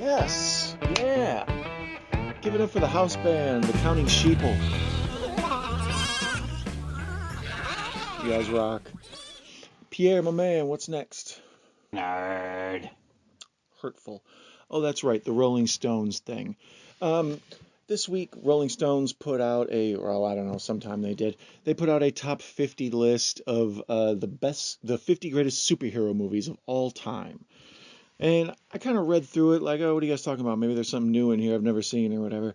Yes, yeah. Give it up for the house band, the Counting Sheeple. You guys rock. Pierre, my man, what's next? Nerd. Hurtful. Oh, that's right, the Rolling Stones thing. Um, this week, Rolling Stones put out I don't know, sometime they did. They put out a top 50 list of the 50 greatest superhero movies of all time. And I kind of read through it like, oh, what are you guys talking about? Maybe there's something new in here I've never seen or whatever.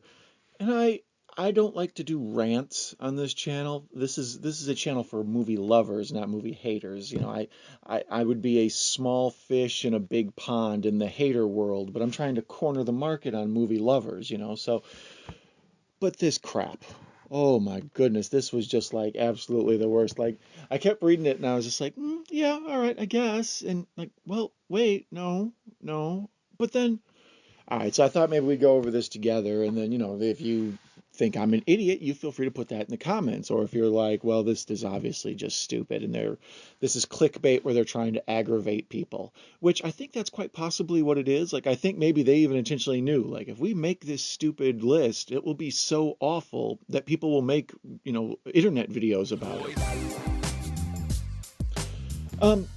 And I don't like to do rants on this channel. This is a channel for movie lovers, not movie haters. I would be a small fish in a big pond in the hater world, but I'm trying to corner the market on movie lovers. But this crap. Oh my goodness, this was just like absolutely the worst. Like I kept reading it and I was just like, yeah, all right, I guess. And like, well, wait, no, no. But then all right, so I thought maybe we'd go over this together, and then, if you think I'm an idiot, you feel free to put that in the comments. Or if you're like, well, this is obviously just stupid, and this is clickbait where they're trying to aggravate people, which I think that's quite possibly what it is. Like, I think maybe they even intentionally knew, like, if we make this stupid list, it will be so awful that people will make, internet videos about it. Um,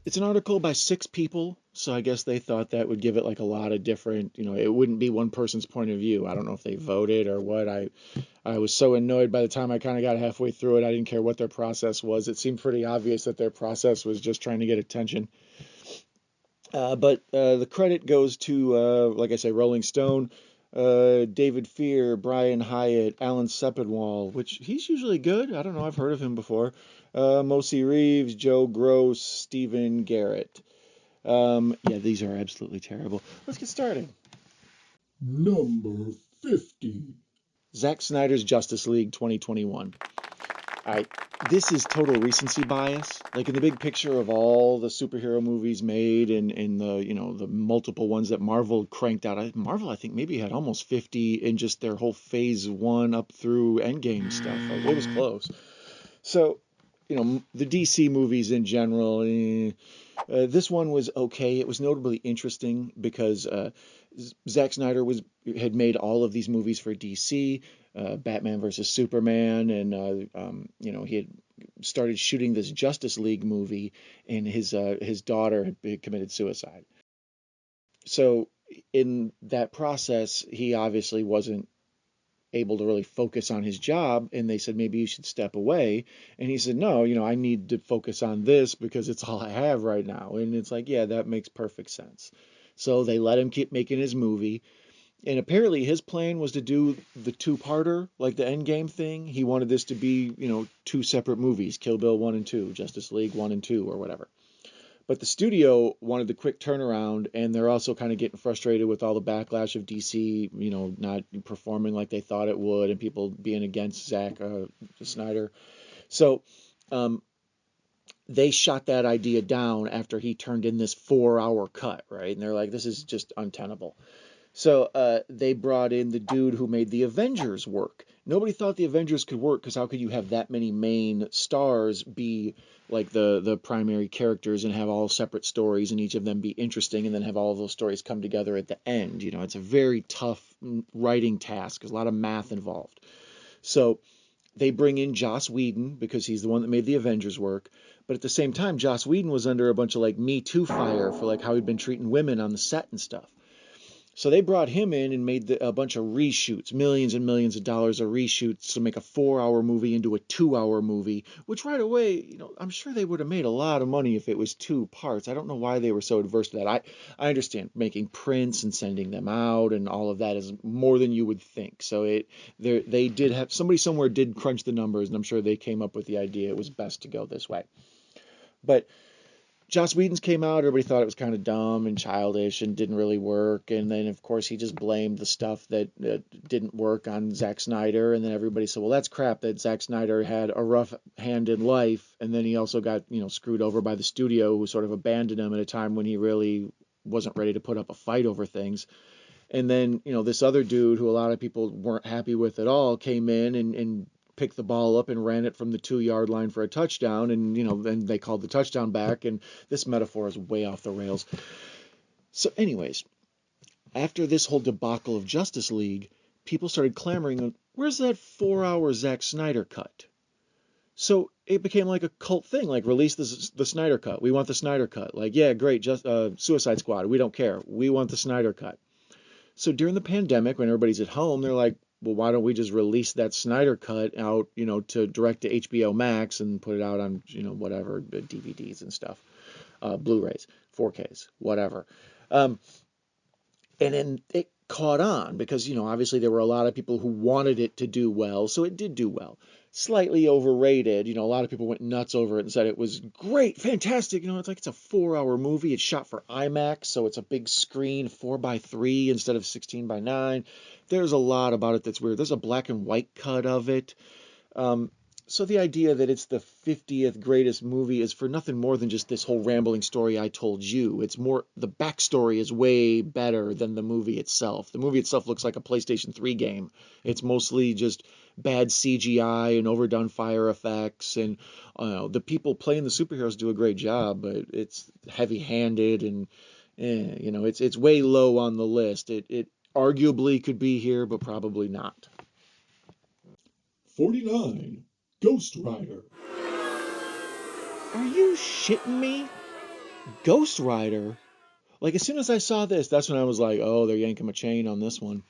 it's an article by 6 people, so I guess they thought that would give it like a lot of different, it wouldn't be one person's point of view. I don't know if they voted or what. I was so annoyed by the time I kind of got halfway through it. I didn't care what their process was. It seemed pretty obvious that their process was just trying to get attention. But the credit goes to, like I say, Rolling Stone, David Fear, Brian Hyatt, Alan Sepinwall, which he's usually good. I don't know. I've heard of him before. Mosi Reeves, Joe Gross, Stephen Garrett. Yeah, these are absolutely terrible. Let's get started. Number 50. Zack Snyder's Justice League 2021. All right, this is total recency bias. Like in the big picture of all the superhero movies made and the multiple ones that Marvel cranked out. Marvel, I think, maybe had almost 50 in just their whole phase 1 up through Endgame stuff. Like, it was close. So, the DC movies in general, this one was okay. It was notably interesting because Zack Snyder had made all of these movies for DC, Batman versus Superman, and he had started shooting this Justice League movie, and his daughter had committed suicide. So in that process, he obviously wasn't able to really focus on his job, and they said maybe you should step away, and he said no, I need to focus on this because it's all I have right now. And it's like, yeah, that makes perfect sense. So they let him keep making his movie, and apparently his plan was to do the two-parter, like the Endgame thing. He wanted this to be 2 separate movies, Kill Bill 1 and 2, Justice League 1 and 2, or whatever. But the studio wanted the quick turnaround, and they're also kind of getting frustrated with all the backlash of DC, not performing like they thought it would, and people being against Zack Snyder. So they shot that idea down after he turned in this 4-hour cut, right? And they're like, this is just untenable. So they brought in the dude who made the Avengers work. Nobody thought the Avengers could work because how could you have that many main stars be like the primary characters and have all separate stories and each of them be interesting and then have all of those stories come together at the end? It's a very tough writing task. There's a lot of math involved. So they bring in Joss Whedon because he's the one that made the Avengers work. But at the same time, Joss Whedon was under a bunch of like Me Too fire for like how he'd been treating women on the set and stuff. So they brought him in and made a bunch of reshoots, millions and millions of dollars of reshoots to make a 4-hour movie into a 2-hour movie, which right away, I'm sure they would have made a lot of money if it was 2 parts. I don't know why they were so adverse to that. I understand making prints and sending them out and all of that is more than you would think. So they did have, somebody somewhere did crunch the numbers, and I'm sure they came up with the idea it was best to go this way. But Joss Whedon's came out, everybody thought it was kind of dumb and childish and didn't really work. And then, of course, he just blamed the stuff that didn't work on Zack Snyder. And then everybody said, well, that's crap that Zack Snyder had a rough hand in life. And then he also got, screwed over by the studio, who sort of abandoned him at a time when he really wasn't ready to put up a fight over things. And then, this other dude who a lot of people weren't happy with at all came in and picked the ball up and ran it from the 2-yard line for a touchdown, and then they called the touchdown back, and this metaphor is way off the rails. So anyways, After this whole debacle of Justice League, people started clamoring, where's that 4-hour Zack Snyder cut? So it became like a cult thing, like release the Snyder cut. We want the Snyder cut. Like, yeah, great, just Suicide Squad. We don't care. We want the Snyder cut. So during the pandemic, when everybody's at home, they're like, well, why don't we just release that Snyder cut out, to direct to HBO Max and put it out on, whatever, DVDs and stuff, Blu-rays, 4Ks, whatever. Um, and then it caught on because, obviously there were a lot of people who wanted it to do well, so it did do well. Slightly overrated, a lot of people went nuts over it and said it was great, fantastic. It's like it's a 4-hour movie. It's shot for IMAX, so it's a big screen, 4:3 instead of 16:9. There's a lot about it that's weird. There's a black and white cut of it. Um, so the idea that it's the 50th greatest movie is for nothing more than just this whole rambling story I told you. It's more, the backstory is way better than the movie itself. The movie itself looks like a PlayStation 3 game. It's mostly just bad CGI and overdone fire effects, and the people playing the superheroes do a great job, but it's heavy-handed and it's way low on the list. It arguably could be here, but probably not. 49. Ghost Rider. Are you shitting me? Ghost Rider? Like, as soon as I saw this, that's when I was like, oh, they're yanking my chain on this one.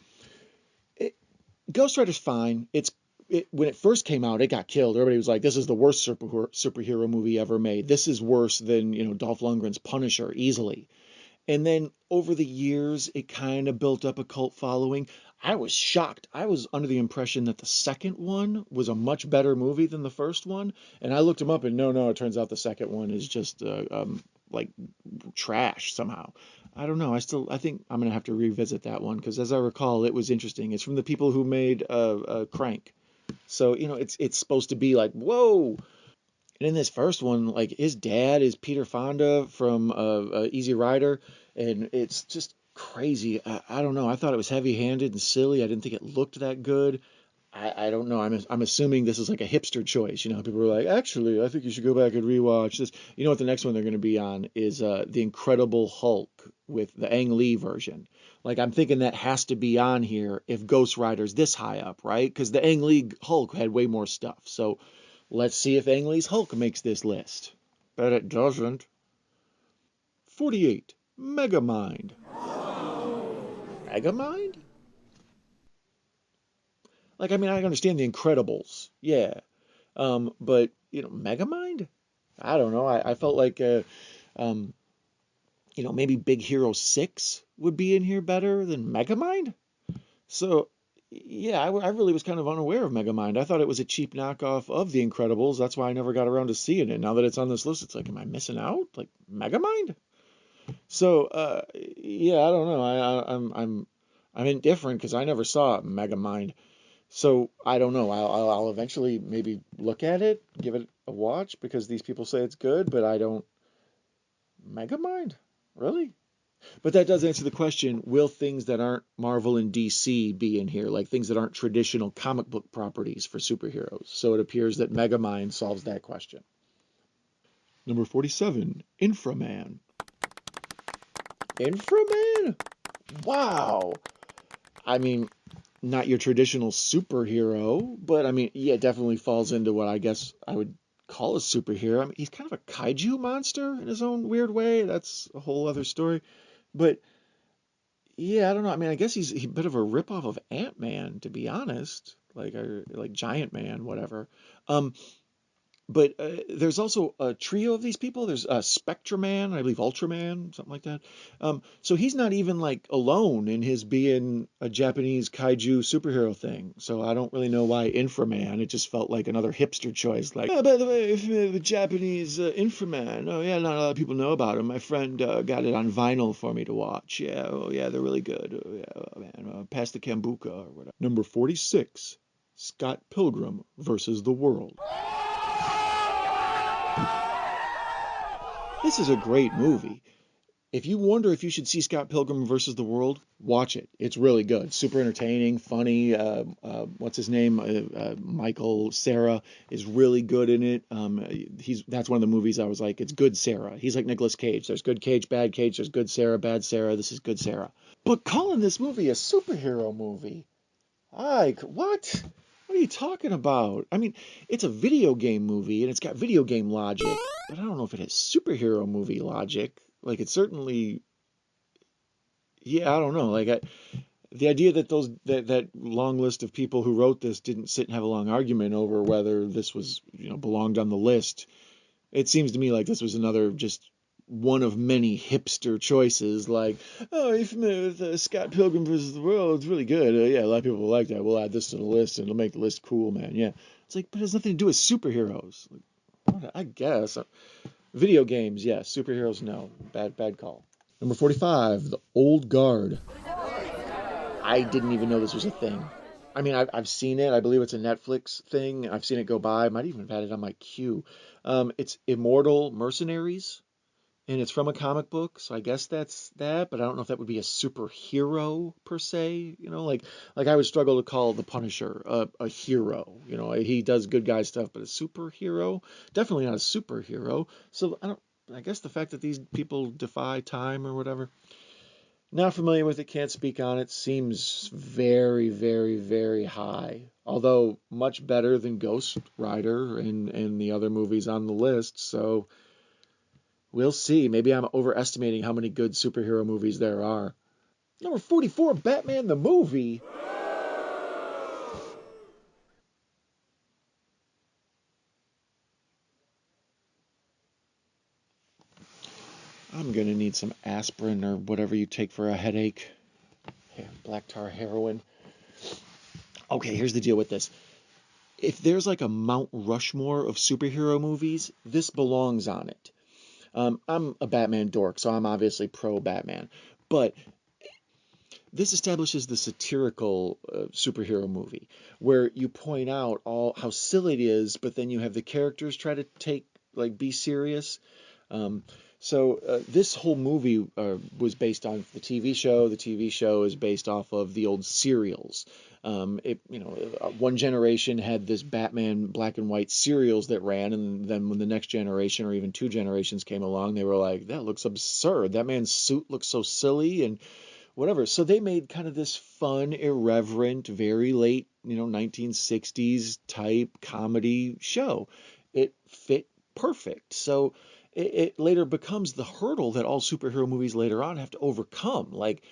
Ghost Rider's fine. When it first came out, it got killed. Everybody was like, this is the worst superhero movie ever made. This is worse than, Dolph Lundgren's Punisher, easily. And then over the years, it kind of built up a cult following. I was shocked. I was under the impression that the second one was a much better movie than the first one. And I looked them up and no, it turns out the second one is just like trash somehow. I don't know. I think I'm going to have to revisit that one because as I recall, it was interesting. It's from the people who made Crank. So, it's supposed to be like, whoa. And in this first one, like his dad is Peter Fonda from Easy Rider, and it's just crazy. I don't know. I thought it was heavy-handed and silly. I didn't think it looked that good. I don't know. I'm assuming this is like a hipster choice. People were like, actually, I think you should go back and rewatch this. You know what the next one they're going to be on is The Incredible Hulk with the Ang Lee version. Like I'm thinking that has to be on here if Ghost Rider's this high up, right? Because the Ang Lee Hulk had way more stuff. So let's see if Ang Lee's Hulk makes this list. Bet it doesn't. 48. Megamind. Megamind? Like, I mean, I understand The Incredibles. Yeah. But, Megamind? I don't know. I felt like, maybe Big Hero 6 would be in here better than Megamind. So, yeah, I really was kind of unaware of Megamind. I thought it was a cheap knockoff of The Incredibles. That's why I never got around to seeing it. Now that it's on this list, it's like, am I missing out? Like Megamind? So, yeah, I don't know. I'm indifferent because I never saw Megamind. So I don't know. I'll eventually maybe look at it, give it a watch because these people say it's good, but I don't. Megamind? Really? But that does answer the question, will things that aren't Marvel and DC be in here, like things that aren't traditional comic book properties for superheroes? So it appears that Megamind solves that question. Number 47, Inframan. Inframan? Wow. I mean, not your traditional superhero, but I mean, yeah, it definitely falls into what I guess I would call a superhero. I mean, he's kind of a kaiju monster in his own weird way. That's a whole other story. But yeah, I don't know. I mean, I guess he's a bit of a ripoff of Ant-Man, to be honest, like Giant Man, whatever. Um, but there's also a trio of these people. There's Spectraman, I believe Ultraman, something like that. So he's not even like alone in his being a Japanese kaiju superhero thing. So I don't really know why Inframan. It just felt like another hipster choice. Like, oh, by the way, if the Japanese Inframan. Oh yeah, not a lot of people know about him. My friend got it on vinyl for me to watch. Yeah, oh yeah, they're really good. Oh yeah, oh, man, past the Kambuka or whatever. Number 46, Scott Pilgrim versus the World. This is a great movie. if you wonder if you should see Scott Pilgrim versus the World, watch it. It's really good. Super entertaining, funny. What's his name? Michael Cera is really good in it. That's one of the movies I was like, it's good Sarah. He's like Nicolas Cage. There's good Cage, bad Cage. There's good Sarah, bad Sarah. This is good Sarah. But calling this movie a superhero movie, what? What are you talking about? I mean, it's a video game movie and it's got video game logic, but I don't know if it has superhero movie logic. Like it certainly, yeah, I don't know. The idea that that long list of people who wrote this didn't sit and have a long argument over whether this was, belonged on the list. It seems to me like this was another just one of many hipster choices. Like, oh, are you familiar with Scott Pilgrim versus the World? It's really good. Yeah, a lot of people like that. We'll add this to the list and it'll make the list cool, man. Yeah, it's like, but it has nothing to do with superheroes. Like, what, I guess video games, yes. Superheroes, no. Bad call. Number 45, The Old Guard. I didn't even know this was a thing. I mean, I've seen it. I believe it's a Netflix thing. I've seen it go by. I might even have had it on my queue. It's Immortal Mercenaries, and it's from a comic book, so I guess that's that. But I don't know if that would be a superhero per se. Like I would struggle to call the Punisher a hero. He does good guy stuff, but a superhero, definitely not a superhero. So I don't. I guess the fact that these people defy time or whatever. Not familiar with it, can't speak on it. Seems very, very, very high. Although much better than Ghost Rider and the other movies on the list. So we'll see. Maybe I'm overestimating how many good superhero movies there are. Number 44, Batman the movie. I'm gonna need some aspirin or whatever you take for a headache. Black tar heroin. Okay, here's the deal with this. If there's like a Mount Rushmore of superhero movies, this belongs on it. I'm a Batman dork, so I'm obviously pro Batman. But this establishes the satirical superhero movie where you point out all how silly it is, but then you have the characters try to be serious. Um, so this whole movie was based on the TV show. The TV show is based off of the old serials. One generation had this Batman black and white serials that ran, and then when the next generation or even two generations came along, they were like, "That looks absurd. That man's suit looks so silly," and whatever. So they made kind of this fun, irreverent, very late, 1960s type comedy show. It fit perfect. So it later becomes the hurdle that all superhero movies later on have to overcome. Like,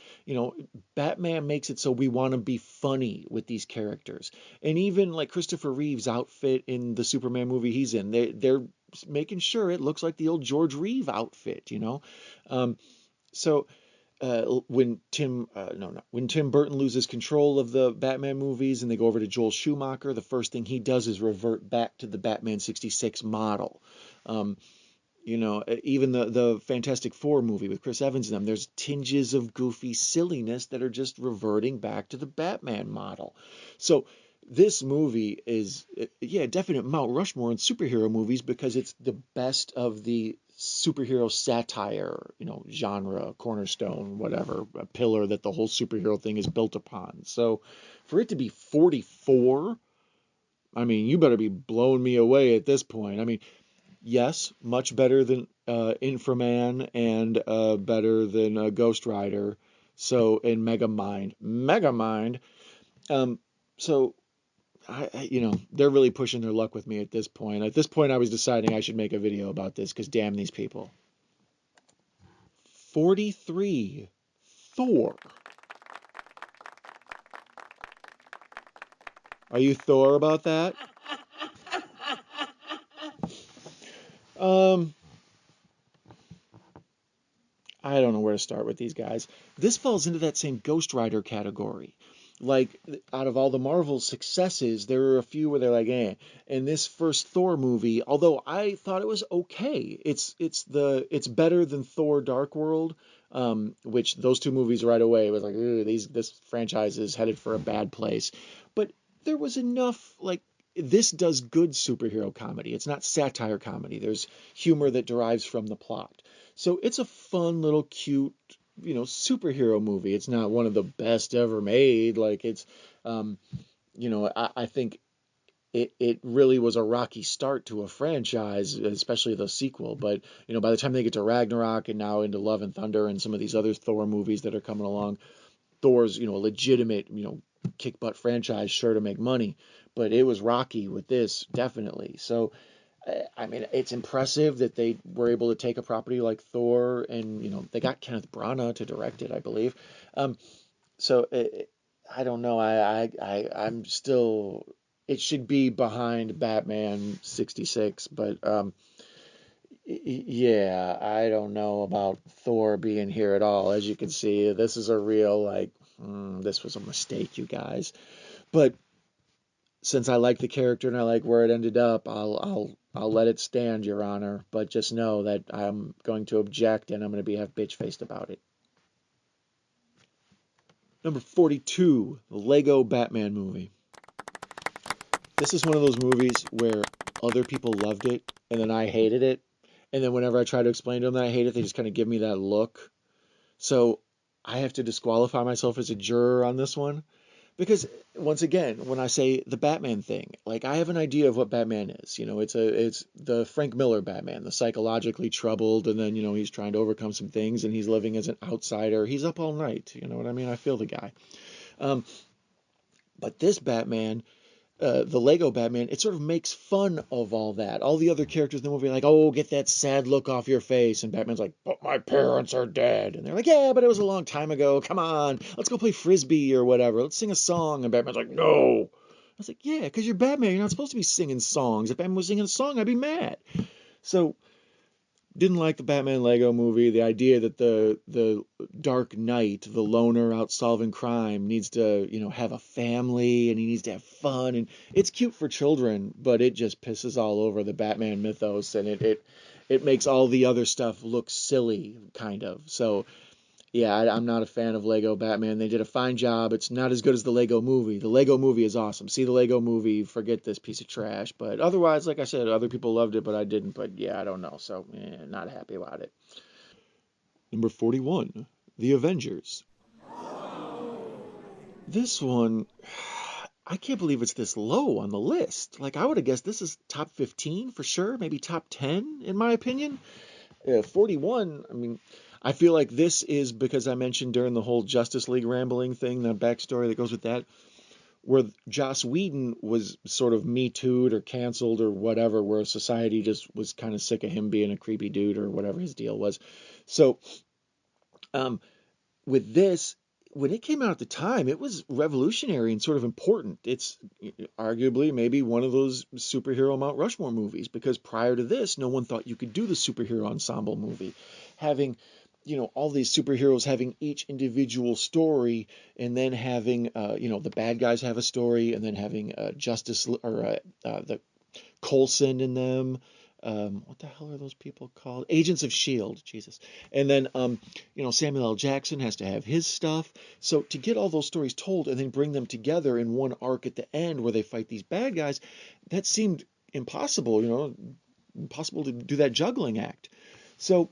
Batman makes it so we want to be funny with these characters. And even like Christopher Reeve's outfit in the Superman movie he's in, they're making sure it looks like the old George Reeve outfit. So when Tim no no when Tim Burton loses control of the Batman movies and they go over to Joel Schumacher, the first thing he does is revert back to the Batman 66 model. Um, even the Fantastic Four movie with Chris Evans in them, there's tinges of goofy silliness that are just reverting back to the Batman model. So this movie is, yeah, definite Mount Rushmore in superhero movies because it's the best of the superhero satire, genre, cornerstone, whatever, a pillar that the whole superhero thing is built upon. So for it to be 44, I mean, you better be blowing me away at this point. I mean, yes, much better than Inframan and better than Ghost Rider. So in Megamind. Um, so they're really pushing their luck with me at this point. At this point, I was deciding I should make a video about this because damn these people. 43, Thor. Are you Thor about that? Um, I don't know where to start with these guys. This falls into that same Ghost Rider category. Like, out of all the Marvel successes, there are a few where they're like, eh. And this first Thor movie, although I thought it was okay, it's better than Thor: Dark World, which those two movies right away was like, this franchise is headed for a bad place. But there was enough, like, this does good superhero comedy. It's not satire comedy. There's humor that derives from the plot. So it's a fun little cute, superhero movie. It's not one of the best ever made. Like um, I think it really was a rocky start to a franchise, especially the sequel. But by the time they get to Ragnarok and now into Love and Thunder and some of these other Thor movies that are coming along, Thor's a legitimate kick butt franchise, sure to make money. But it was rocky with this, definitely. So I mean, it's impressive that they were able to take a property like Thor, and they got Kenneth Branagh to direct it, I believe. Um, so I don't know. I'm still. It should be behind Batman 66, but yeah, I don't know about Thor being here at all. As you can see, this is a real like, this was a mistake, you guys. But since I like the character and I like where it ended up, I'll let it stand, Your Honor. But just know that I'm going to object and I'm going to be have bitch faced about it. Number 42, the Lego Batman movie. This is one of those movies where other people loved it and then I hated it. And then whenever I try to explain to them that I hate it, they just kind of give me that look. So I have to disqualify myself as a juror on this one. Because once again, when I say the Batman thing, like I have an idea of what Batman is. It's the Frank Miller Batman, the psychologically troubled, and then he's trying to overcome some things, and he's living as an outsider. He's up all night. You know what I mean? I feel the guy. Um, but this Batman, the Lego Batman, it sort of makes fun of all that. All the other characters in the movie are like, "Oh, get that sad look off your face," and Batman's like, "But my parents are dead," and they're like, "Yeah, but it was a long time ago. Come on, let's go play frisbee or whatever. Let's sing a song." And Batman's like, "No." I was like, "Yeah, because you're Batman. You're not supposed to be singing songs. If Batman was singing a song, I'd be mad." So didn't like the Batman Lego movie. The idea that the Dark Knight, the loner out solving crime, needs to have a family and he needs to have fun, and it's cute for children, but it just pisses all over the Batman mythos, and it makes all the other stuff look silly, kind of. So yeah, I'm not a fan of Lego Batman. They did a fine job. It's not as good as the Lego movie. The Lego movie is awesome. See the Lego movie, forget this piece of trash. But otherwise, like I said, other people loved it, but I didn't. But yeah, I don't know. So, not happy about it. Number 41, The Avengers. This one, I can't believe it's this low on the list. Like, I would have guessed this is top 15 for sure, maybe top 10 in my opinion. 41, I mean, I feel like this is because I mentioned during the whole Justice League rambling thing, the backstory that goes with that, where Joss Whedon was sort of Me Too'd or canceled or whatever, where society just was kind of sick of him being a creepy dude or whatever his deal was. So, um, with this, when it came out at the time, it was revolutionary and sort of important. It's arguably maybe one of those superhero Mount Rushmore movies, because prior to this, no one thought you could do the superhero ensemble movie, having all these superheroes having each individual story, and then having the bad guys have a story, and then having Justice or the Coulson in them. What the hell are those people called? Agents of Shield, Jesus. And then Samuel L. Jackson has to have his stuff. So to get all those stories told and then bring them together in one arc at the end where they fight these bad guys, that seemed impossible, impossible to do that juggling act. So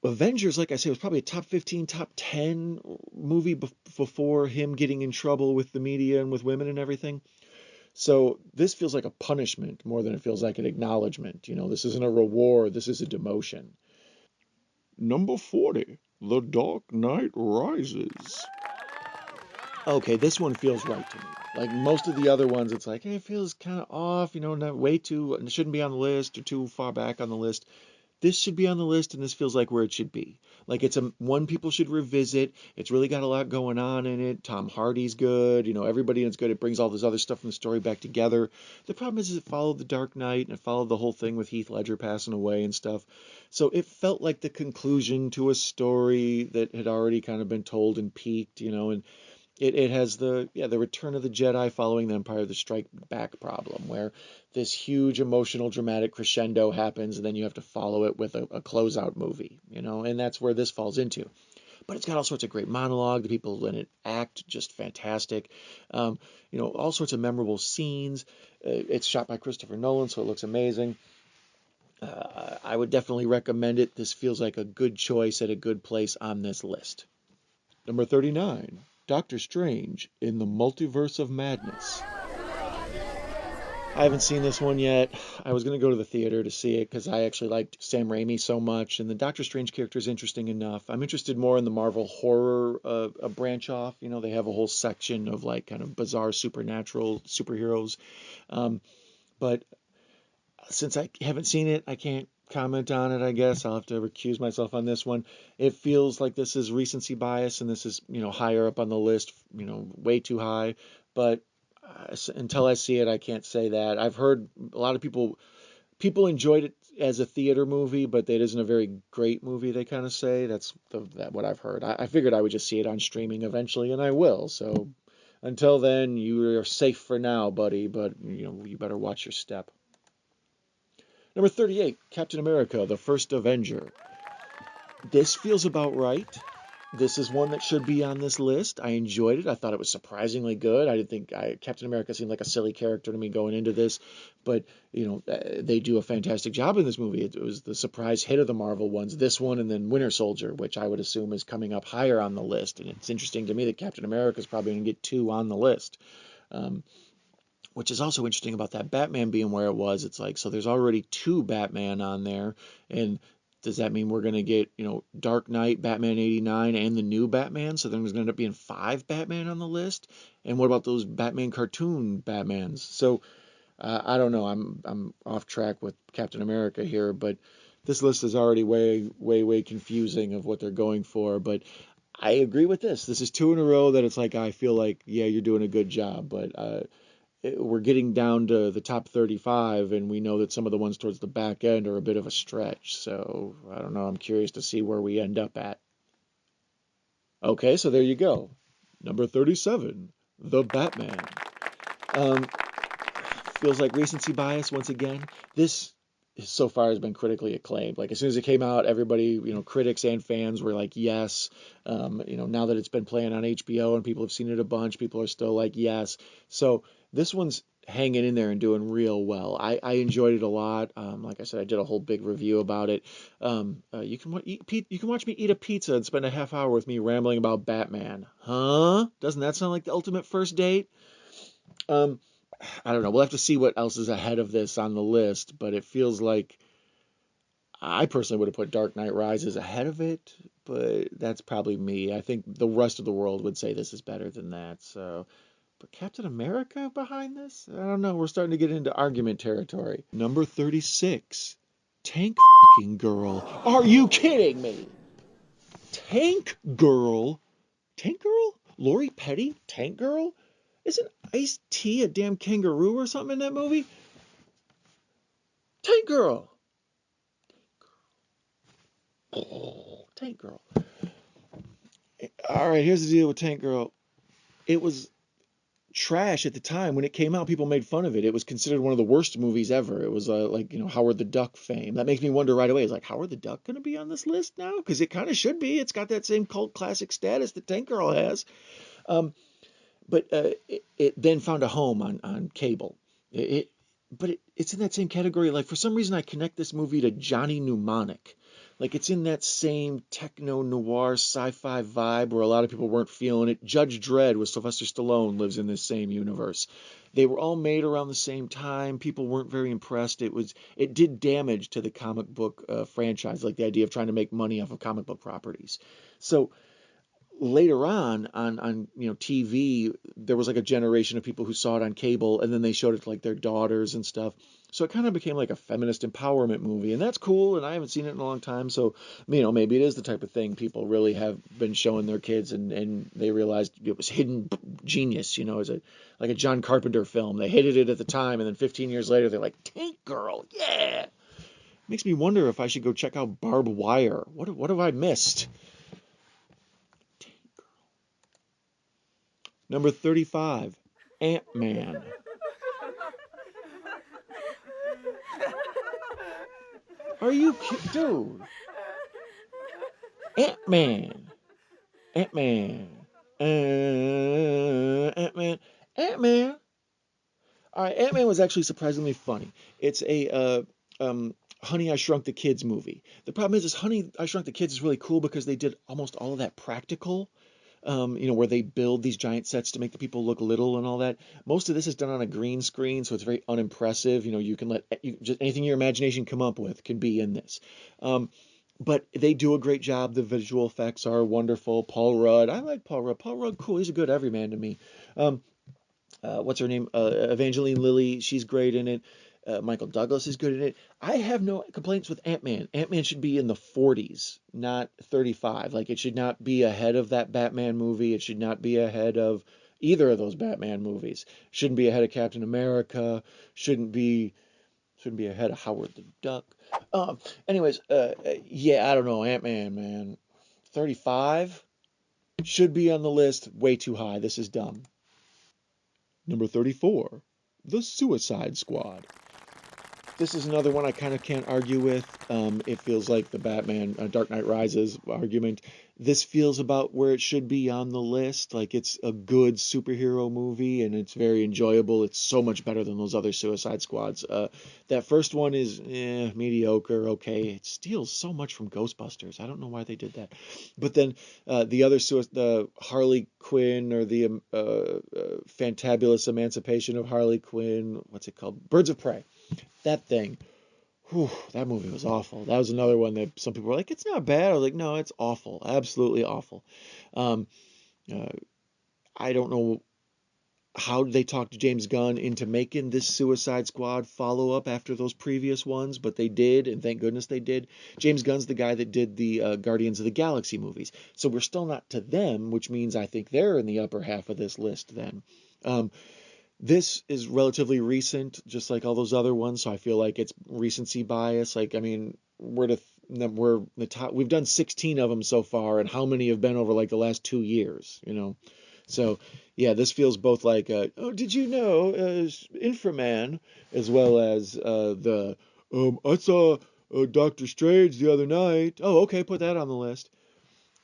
Avengers, like I say, was probably a top 15, top 10 movie before him getting in trouble with the media and with women and everything. So this feels like a punishment more than it feels like an acknowledgement. This isn't a reward, this is a demotion. Number 40, The Dark Knight Rises. Okay, this one feels right to me. Like most of the other ones, it's like, hey, it feels kind of off, not way too, it shouldn't be on the list or too far back on the list. This should be on the list, and this feels like where it should be. Like it's a one people should revisit. It's really got a lot going on in it. Tom Hardy's good. Everybody in it's good. It brings all this other stuff from the story back together. The problem is it followed The Dark Knight, and it followed the whole thing with Heath Ledger passing away and stuff. So it felt like the conclusion to a story that had already kind of been told and peaked, and it has the Return of the Jedi following the Empire the Strike Back problem, where this huge emotional dramatic crescendo happens, and then you have to follow it with a closeout movie, and that's where this falls into. But it's got all sorts of great monologue. The people in it act just fantastic. All sorts of memorable scenes. It's shot by Christopher Nolan, so it looks amazing. I would definitely recommend it. This feels like a good choice at a good place on this list. Number 39, Doctor Strange in the Multiverse of Madness. I haven't seen this one yet. I was going to go to the theater to see it because I actually liked Sam Raimi so much, and the Doctor Strange character is interesting enough. I'm interested more in the Marvel horror branch off. You know, they have a whole section of like kind of bizarre supernatural superheroes. Um, but since I haven't seen it, I can't comment on it, I guess. I'll have to recuse myself on this one. It feels like this is recency bias and this is, higher up on the list, way too high. But until I see it, I can't say that. I've heard a lot of people enjoyed it as a theater movie, but it isn't a very great movie, they kind of say. That's what I've heard. I figured I would just see it on streaming eventually, and I will. So until then, you are safe for now, buddy, but you better watch your step. Number 38, Captain America, the First Avenger. This feels about right. This is one that should be on this list. I enjoyed it. I thought it was surprisingly good. I didn't think Captain America seemed like a silly character to me going into this, but they do a fantastic job in this movie. It was the surprise hit of the Marvel ones, this one and then Winter Soldier, which I would assume is coming up higher on the list. And it's interesting to me that Captain America is probably going to get 2 on the list. Which is also interesting about that Batman being where it was. It's like, so there's already 2 Batman on there, and does that mean we're going to get, Dark Knight, Batman 89, and the new Batman? So then there's going to end up being 5 Batman on the list? And what about those Batman cartoon Batmans? So I don't know. I'm off track with Captain America here, but this list is already way, way, way confusing of what they're going for. But I agree with this. This is 2 in a row that it's like, I feel like, yeah, you're doing a good job, but we're getting down to the top 35, and we know that some of the ones towards the back end are a bit of a stretch. So I don't know. I'm curious to see where we end up at. Okay, so there you go. Number 37, The Batman. Um, Feels like recency bias once again. This so far has been critically acclaimed. Like as soon as it came out, everybody, critics and fans were like, yes. Now that it's been playing on HBO and people have seen it a bunch, people are still like, yes. So this one's hanging in there and doing real well. I enjoyed it a lot. Like I said, I did a whole big review about it. You can watch me eat a pizza and spend a half hour with me rambling about Batman. Huh? Doesn't that sound like the ultimate first date? Um, I don't know. We'll have to see what else is ahead of this on the list, but it feels like I personally would have put Dark Knight Rises ahead of it, but that's probably me. I think the rest of the world would say this is better than that. So, but Captain America behind this? I don't know. We're starting to get into argument territory. Number 36, Tank fucking Girl. Are you kidding me? Tank Girl? Tank Girl? Lori Petty? Tank Girl? Isn't Ice-T a damn kangaroo or something in that movie? Tank Girl. Oh, Tank Girl. All right, here's the deal with Tank Girl. It was trash at the time when it came out. People made fun of it. It was considered one of the worst movies ever. It was like Howard the Duck fame. That makes me wonder right away. Is like Howard the Duck going to be on this list now? Because it kind of should be. It's got that same cult classic status that Tank Girl has. Um, but it then found a home on cable. It's in that same category. Like for some reason, I connect this movie to Johnny Mnemonic. Like it's in that same techno noir sci-fi vibe where a lot of people weren't feeling it. Judge Dredd with Sylvester Stallone lives in this same universe. They were all made around the same time. People weren't very impressed. It did damage to the comic book franchise, like the idea of trying to make money off of comic book properties. So later on TV, there was like a generation of people who saw it on cable, and then they showed it to like their daughters and stuff. So it kind of became like a feminist empowerment movie, and that's cool. And I haven't seen it in a long time, so maybe it is the type of thing people really have been showing their kids, and they realized it was hidden genius. As like a John Carpenter film. They hated it at the time, and then 15 years later, they're like, Tank Girl, yeah. Makes me wonder if I should go check out Barbed Wire. What have I missed? Number 35, Ant-Man. Are you kidding? Dude. Ant-Man. Ant-Man. Ant-Man. Ant-Man. All right, Ant-Man was actually surprisingly funny. It's a Honey, I Shrunk the Kids movie. The problem is Honey, I Shrunk the Kids is really cool because they did almost all of that practical, where they build these giant sets to make the people look little and all that. Most of this is done on a green screen, so it's very unimpressive. You can let just anything your imagination come up with can be in this. Um, but they do a great job. The visual effects are wonderful. Paul Rudd, I like Paul Rudd. Paul Rudd, cool. He's a good everyman to me. Um, what's her name? Evangeline Lilly, she's great in it. Michael Douglas is good in it. I have no complaints with Ant-Man. Ant-Man should be in the 40s, not 35. Like, it should not be ahead of that Batman movie. It should not be ahead of either of those Batman movies. Shouldn't be ahead of Captain America. Shouldn't be ahead of Howard the Duck. Um, yeah, I don't know. Ant-Man, man. 35 should be on the list. Way too high. This is dumb. Number 34, The Suicide Squad. This is another one I kind of can't argue with. It feels like the Batman Dark Knight Rises argument. This feels about where it should be on the list. Like, it's a good superhero movie and it's very enjoyable. It's so much better than those other Suicide Squads. That first one is mediocre, okay. It steals so much from Ghostbusters. I don't know why they did that. But then the Harley Quinn, or the Fantabulous Emancipation of Harley Quinn, what's it called? Birds of Prey. That thing, whew, that movie was awful. That was another one that some people were like, it's not bad. I was like, no, it's awful. Absolutely awful. Um, uh, I don't know how they talked James Gunn into making this Suicide Squad follow-up after those previous ones, but they did, and thank goodness they did. James Gunn's the guy that did the Guardians of the Galaxy movies. So we're still not to them, which means I think they're in the upper half of this list then. Um, This is relatively recent, just like all those other ones, so I feel like it's recency bias. Like, I mean, we're the top. We've done 16 of them so far, and how many have been over like the last 2 years? So yeah, this feels both like oh, did you know, Inframan, as well as the I saw Doctor Strange the other night. Oh, okay, put that on the list.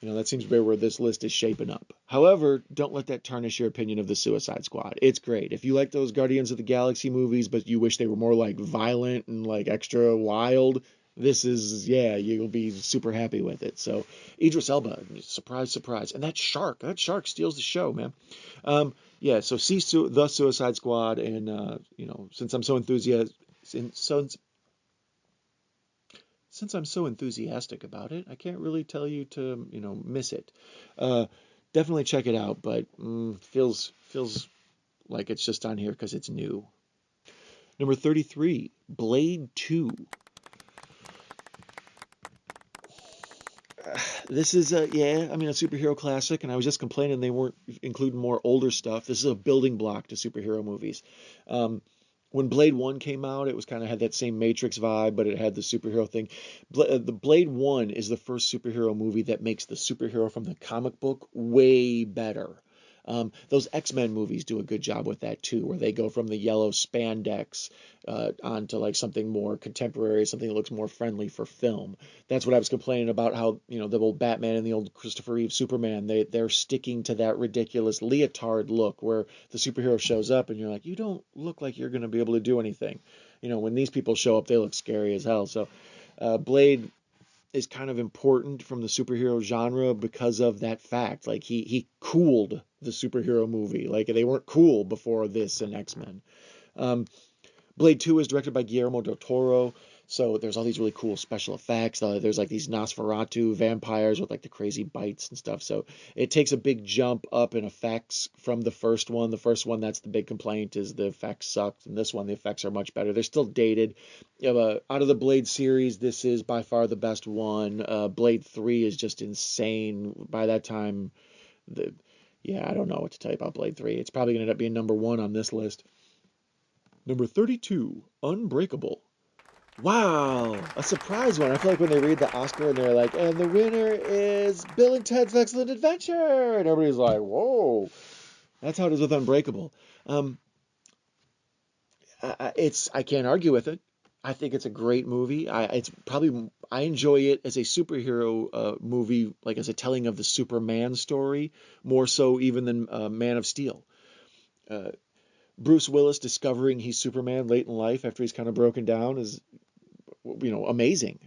That seems to be where this list is shaping up. However, don't let that tarnish your opinion of the Suicide Squad. It's great. If you like those Guardians of the Galaxy movies, but you wish they were more like violent and like extra wild, this is, yeah, you'll be super happy with it. So, Idris Elba, surprise, surprise. And that shark steals the show, man. Yeah, so see the Suicide Squad, and, since I'm so enthusiastic, since I'm so enthusiastic about it, I can't really tell you to, miss it. Uh, Definitely check it out, but feels like it's just on here because it's new. Number 33, Blade 2. This is a superhero classic, and I was just complaining they weren't including more older stuff. This is a building block to superhero movies. Um, when Blade 1 came out, it was kind of had that same Matrix vibe, but it had the superhero thing. The Blade 1 is the first superhero movie that makes the superhero from the comic book way better. Those X-Men movies do a good job with that too, where they go from the yellow spandex onto like something more contemporary, something that looks more friendly for film. That's what I was complaining about, how, the old Batman and the old Christopher Reeve Superman, they're sticking to that ridiculous leotard look where the superhero shows up and you're like, you don't look like you're going to be able to do anything. When these people show up, they look scary as hell. So Blade is kind of important from the superhero genre because of that fact. Like, he cooled the superhero movie. Like, they weren't cool before this and X-Men. Um, Blade 2 is directed by Guillermo del Toro, so there's all these really cool special effects. There's like these Nosferatu vampires with like the crazy bites and stuff. So it takes a big jump up in effects from the first one. The first one, that's the big complaint, is the effects sucked. And this one, the effects are much better. They're still dated. Out of the Blade series, this is by far the best one. Blade 3 is just insane. By that time, I don't know what to tell you about Blade 3. It's probably going to end up being number one on this list. Number 32, Unbreakable. Wow, a surprise one. I feel like when they read the Oscar and they're like, and the winner is Bill and Ted's Excellent Adventure, and everybody's like, whoa. That's how it is with Unbreakable. Um, I can't argue with it. I think it's a great movie. I enjoy it as a superhero movie, like as a telling of the Superman story, more so even than Man of Steel. Uh, Bruce Willis discovering he's Superman late in life after he's kind of broken down is amazing.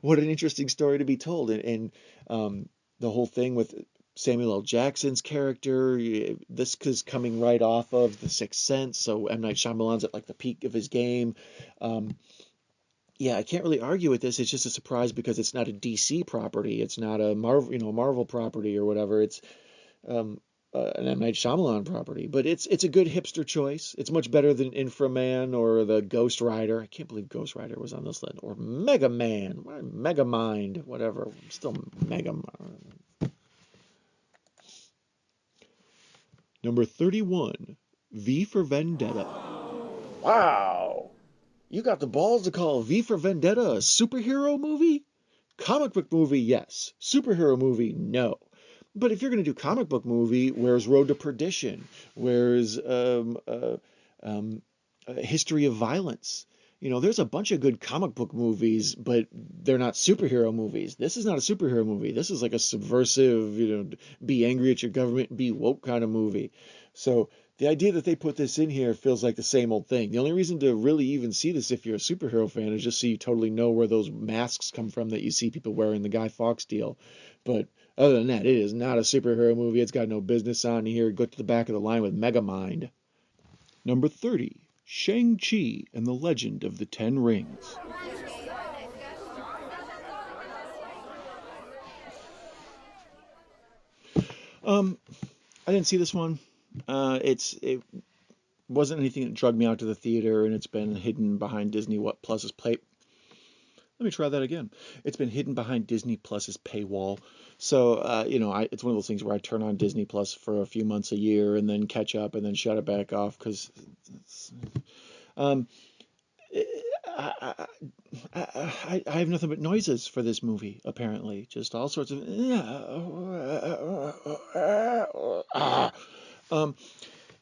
What an interesting story to be told. And the whole thing with Samuel L. Jackson's character, this is coming right off of The Sixth Sense, so M. Night Shyamalan's at like the peak of his game. Um, yeah, I can't really argue with this. It's just a surprise because it's not a DC property. It's not a Marvel property or whatever. It's um, an M. Night Shyamalan property. But it's a good hipster choice. It's much better than Inframan or the Ghost Rider. I can't believe Ghost Rider was on this list. Or Mega Man, Mega Mind, whatever. Still Mega Mind. Number 31, V for Vendetta. Wow! You got the balls to call V for Vendetta a superhero movie? Comic book movie, yes. Superhero movie, no. But if you're going to do comic book movie, where's Road to Perdition? Where's History of Violence? There's a bunch of good comic book movies, but they're not superhero movies. This is not a superhero movie. This is like a subversive, be angry at your government, be woke kind of movie. So the idea that they put this in here feels like the same old thing. The only reason to really even see this if you're a superhero fan is just so you totally know where those masks come from that you see people wearing the Guy Fawkes deal. But other than that, it is not a superhero movie. It's got no business on here. Go to the back of the line with Megamind. Number 30. Shang-Chi and the Legend of the Ten Rings. I didn't see this one. It wasn't anything that drugged me out to the theater, and it's been hidden behind Disney Plus's play. Let me try that again. It's been hidden behind Disney Plus's paywall. So, it's one of those things where I turn on Disney Plus for a few months a year and then catch up and then shut it back off because um, I have nothing but noises for this movie, apparently. Just all sorts of.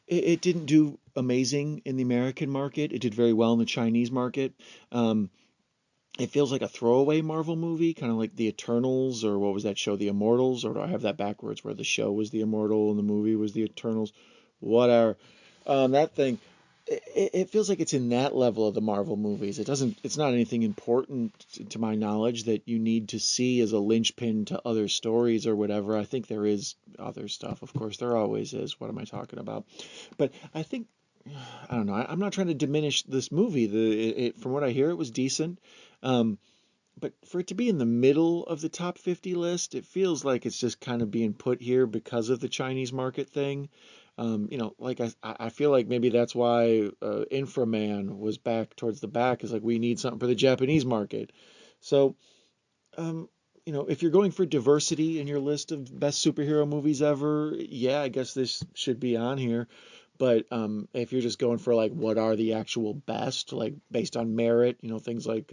It didn't do amazing in the American market. It did very well in the Chinese market. It feels like a throwaway Marvel movie, kind of like The Eternals, or what was that show, The Immortals? Or do I have that backwards, where the show was The Immortal and the movie was The Eternals? Whatever. That thing, it feels like it's in that level of the Marvel movies. It's not anything important to my knowledge that you need to see as a linchpin to other stories or whatever. I think there is other stuff, of course, there always is. What am I talking about? But I think, I don't know. I'm not trying to diminish this movie. From what I hear, it was decent. Um, but for it to be in the middle of the top 50 list, it feels like it's just kind of being put here because of the Chinese market thing. Like I feel like maybe that's why Inframan was back towards the back, is like we need something for the Japanese market. So, if you're going for diversity in your list of best superhero movies ever, yeah, I guess this should be on here. But if you're just going for like what are the actual best, like based on merit, things like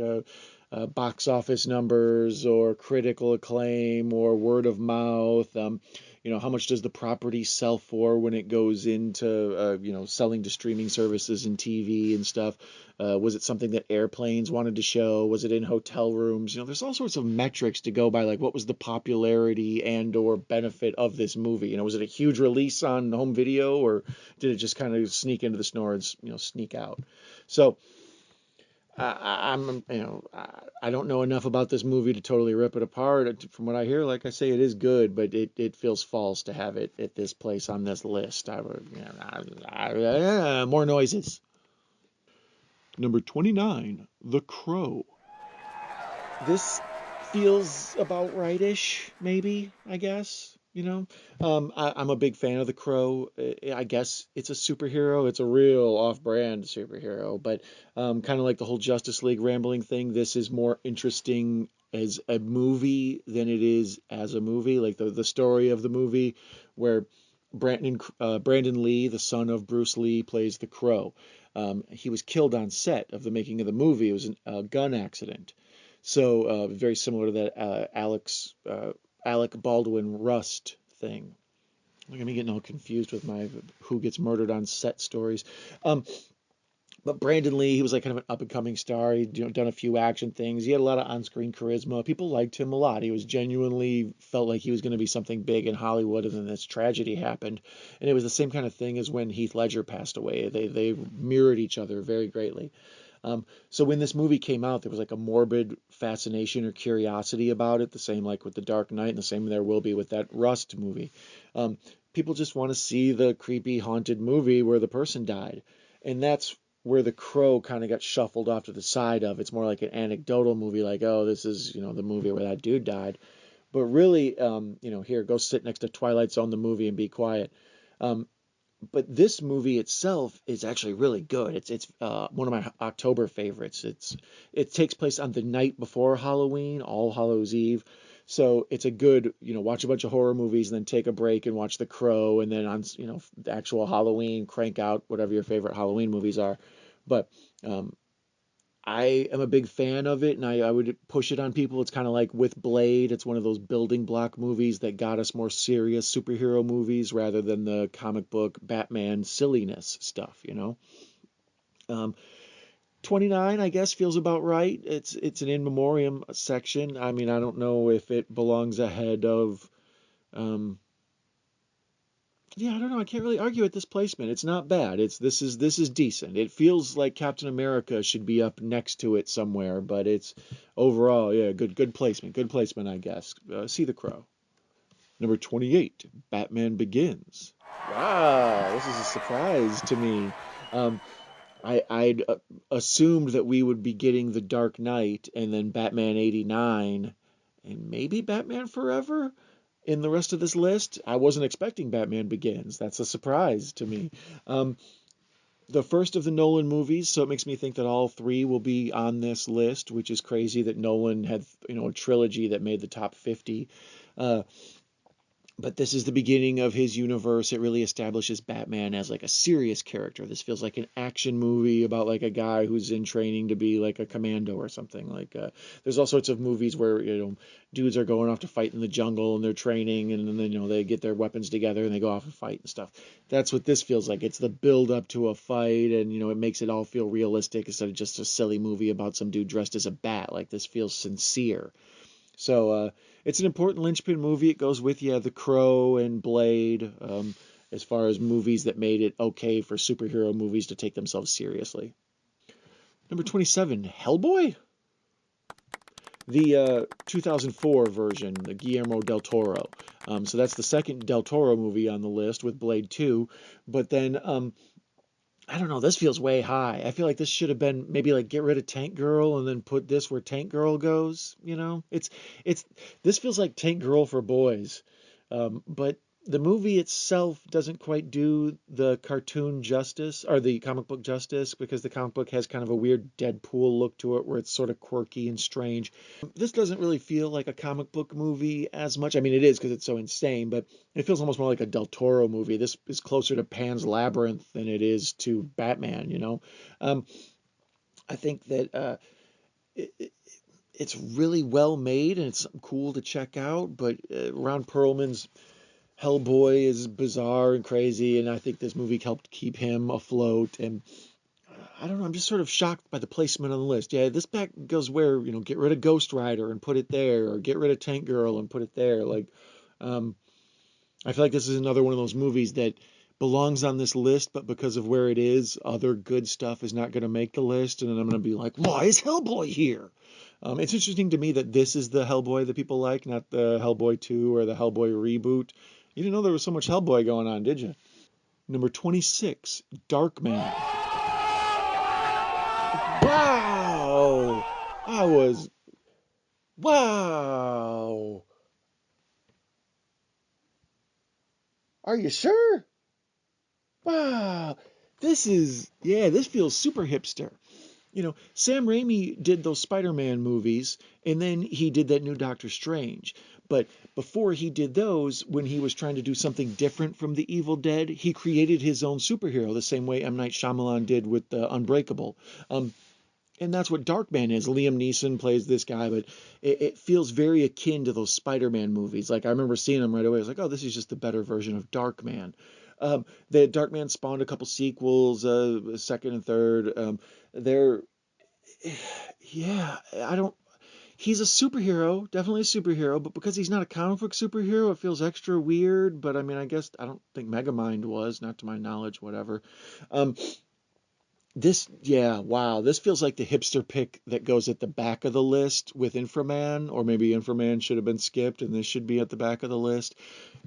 box office numbers or critical acclaim or word of mouth, how much does the property sell for when it goes into, selling to streaming services and TV and stuff? Was it something that airplanes wanted to show? Was it in hotel rooms? There's all sorts of metrics to go by, like what was the popularity and or benefit of this movie? Was it a huge release on home video, or did it just kind of sneak into the store and, sneak out? So I don't know enough about this movie to totally rip it apart. From what I hear, like I say, it is good, but it feels false to have it at this place on this list. More noises. Number 29, The Crow. This feels about right-ish, maybe, I guess. I'm a big fan of The Crow. I guess it's a superhero. It's a real off-brand superhero, but kind of like the whole Justice League rambling thing, this is more interesting as a movie than it is as a movie. Like the story of the movie, where Brandon Lee, the son of Bruce Lee, plays the Crow. He was killed on set of the making of the movie. It was a gun accident. So very similar to that Alec Baldwin Rust thing. Look at me getting all confused with my who gets murdered on set stories. But Brandon Lee, he was like kind of an up-and-coming star. He'd done a few action things. He had a lot of on-screen charisma. People liked him a lot. He was genuinely felt like he was going to be something big in Hollywood, and then this tragedy happened. And it was the same kind of thing as when Heath Ledger passed away. They mirrored each other very greatly. So when this movie came out, there was like a morbid fascination or curiosity about it, the same like with The Dark Knight, and the same there will be with that Rust movie. Um, People just want to see the creepy haunted movie where the person died, and that's where The Crow kind of got shuffled off to the side of. It's more like an anecdotal movie, like, oh, this is, the movie where that dude died. But really, here, go sit next to Twilight Zone, the movie, and be quiet. Um, but this movie itself is actually really good. It's one of my October favorites. It takes place on the night before Halloween, All Hallows Eve. So it's a good, watch a bunch of horror movies and then take a break and watch The Crow, and then on, the actual Halloween, crank out whatever your favorite Halloween movies are. But I am a big fan of it, and I would push it on people. It's kind of like with Blade. It's one of those building block movies that got us more serious superhero movies rather than the comic book Batman silliness stuff. Um, 29, I guess, feels about right. It's an in memoriam section. I mean, I don't know if it belongs ahead of um, yeah, I don't know. I can't really argue at this placement. It's not bad. This is decent. It feels like Captain America should be up next to it somewhere, but it's overall, yeah, good placement. Good placement, I guess. See the Crow. Number 28, Batman Begins. Wow, this is a surprise to me. Um, I'd assumed that we would be getting The Dark Knight and then Batman 89 and maybe Batman Forever in the rest of this list. I wasn't expecting Batman Begins. That's a surprise to me. Um, the first of the Nolan movies, so it makes me think that all three will be on this list, which is crazy that Nolan had, a trilogy that made the top 50. Uh, but this is the beginning of his universe. It really establishes Batman as like a serious character. This feels like an action movie about like a guy who's in training to be like a commando or something. Like there's all sorts of movies where dudes are going off to fight in the jungle and they're training, and then they get their weapons together and they go off and fight and stuff. That's what this feels like. It's the build up to a fight, and it makes it all feel realistic instead of just a silly movie about some dude dressed as a bat. Like this feels sincere. So it's an important linchpin movie. It goes with, yeah, The Crow and Blade, as far as movies that made it okay for superhero movies to take themselves seriously. Number 27, Hellboy? The 2004 version, the Guillermo del Toro. So that's the second del Toro movie on the list with Blade 2. But then I don't know, this feels way high. I feel like this should have been maybe like get rid of Tank Girl and then put this where Tank Girl goes. It's this feels like Tank Girl for boys. But the movie itself doesn't quite do the cartoon justice or the comic book justice, because the comic book has kind of a weird Deadpool look to it where it's sort of quirky and strange. This doesn't really feel like a comic book movie as much. I mean, it is because it's so insane, but it feels almost more like a Del Toro movie. This is closer to Pan's Labyrinth than it is to Batman. Um, I think that it, it's really well made and it's cool to check out, but Ron Perlman's Hellboy is bizarre and crazy, and I think this movie helped keep him afloat. And I don't know, I'm just sort of shocked by the placement on the list. Yeah, this back goes where, get rid of Ghost Rider and put it there, or get rid of Tank Girl and put it there. Like, um, I feel like this is another one of those movies that belongs on this list, but because of where it is, other good stuff is not going to make the list, and then I'm going to be like, why is Hellboy here? It's interesting to me that this is the Hellboy that people like, not the Hellboy 2 or the Hellboy reboot. You didn't know there was so much Hellboy going on, did you? Number 26, Darkman. Wow! I was, wow! Are you sure? Wow! This feels super hipster. Sam Raimi did those Spider-Man movies, and then he did that new Doctor Strange. But before he did those, when he was trying to do something different from the Evil Dead, he created his own superhero, the same way M. Night Shyamalan did with Unbreakable. Um, and that's what Darkman is. Liam Neeson plays this guy, but it feels very akin to those Spider-Man movies. Like, I remember seeing them right away. I was like, oh, this is just the better version of Darkman. The Darkman spawned a couple sequels, second and third. They're, yeah, I don't. He's a superhero, definitely a superhero, but because he's not a comic book superhero, it feels extra weird. But I mean, I guess I don't think Megamind was, not to my knowledge, whatever. Um, Yeah, wow. This feels like the hipster pick that goes at the back of the list with Inframan, or maybe Inframan should have been skipped and this should be at the back of the list.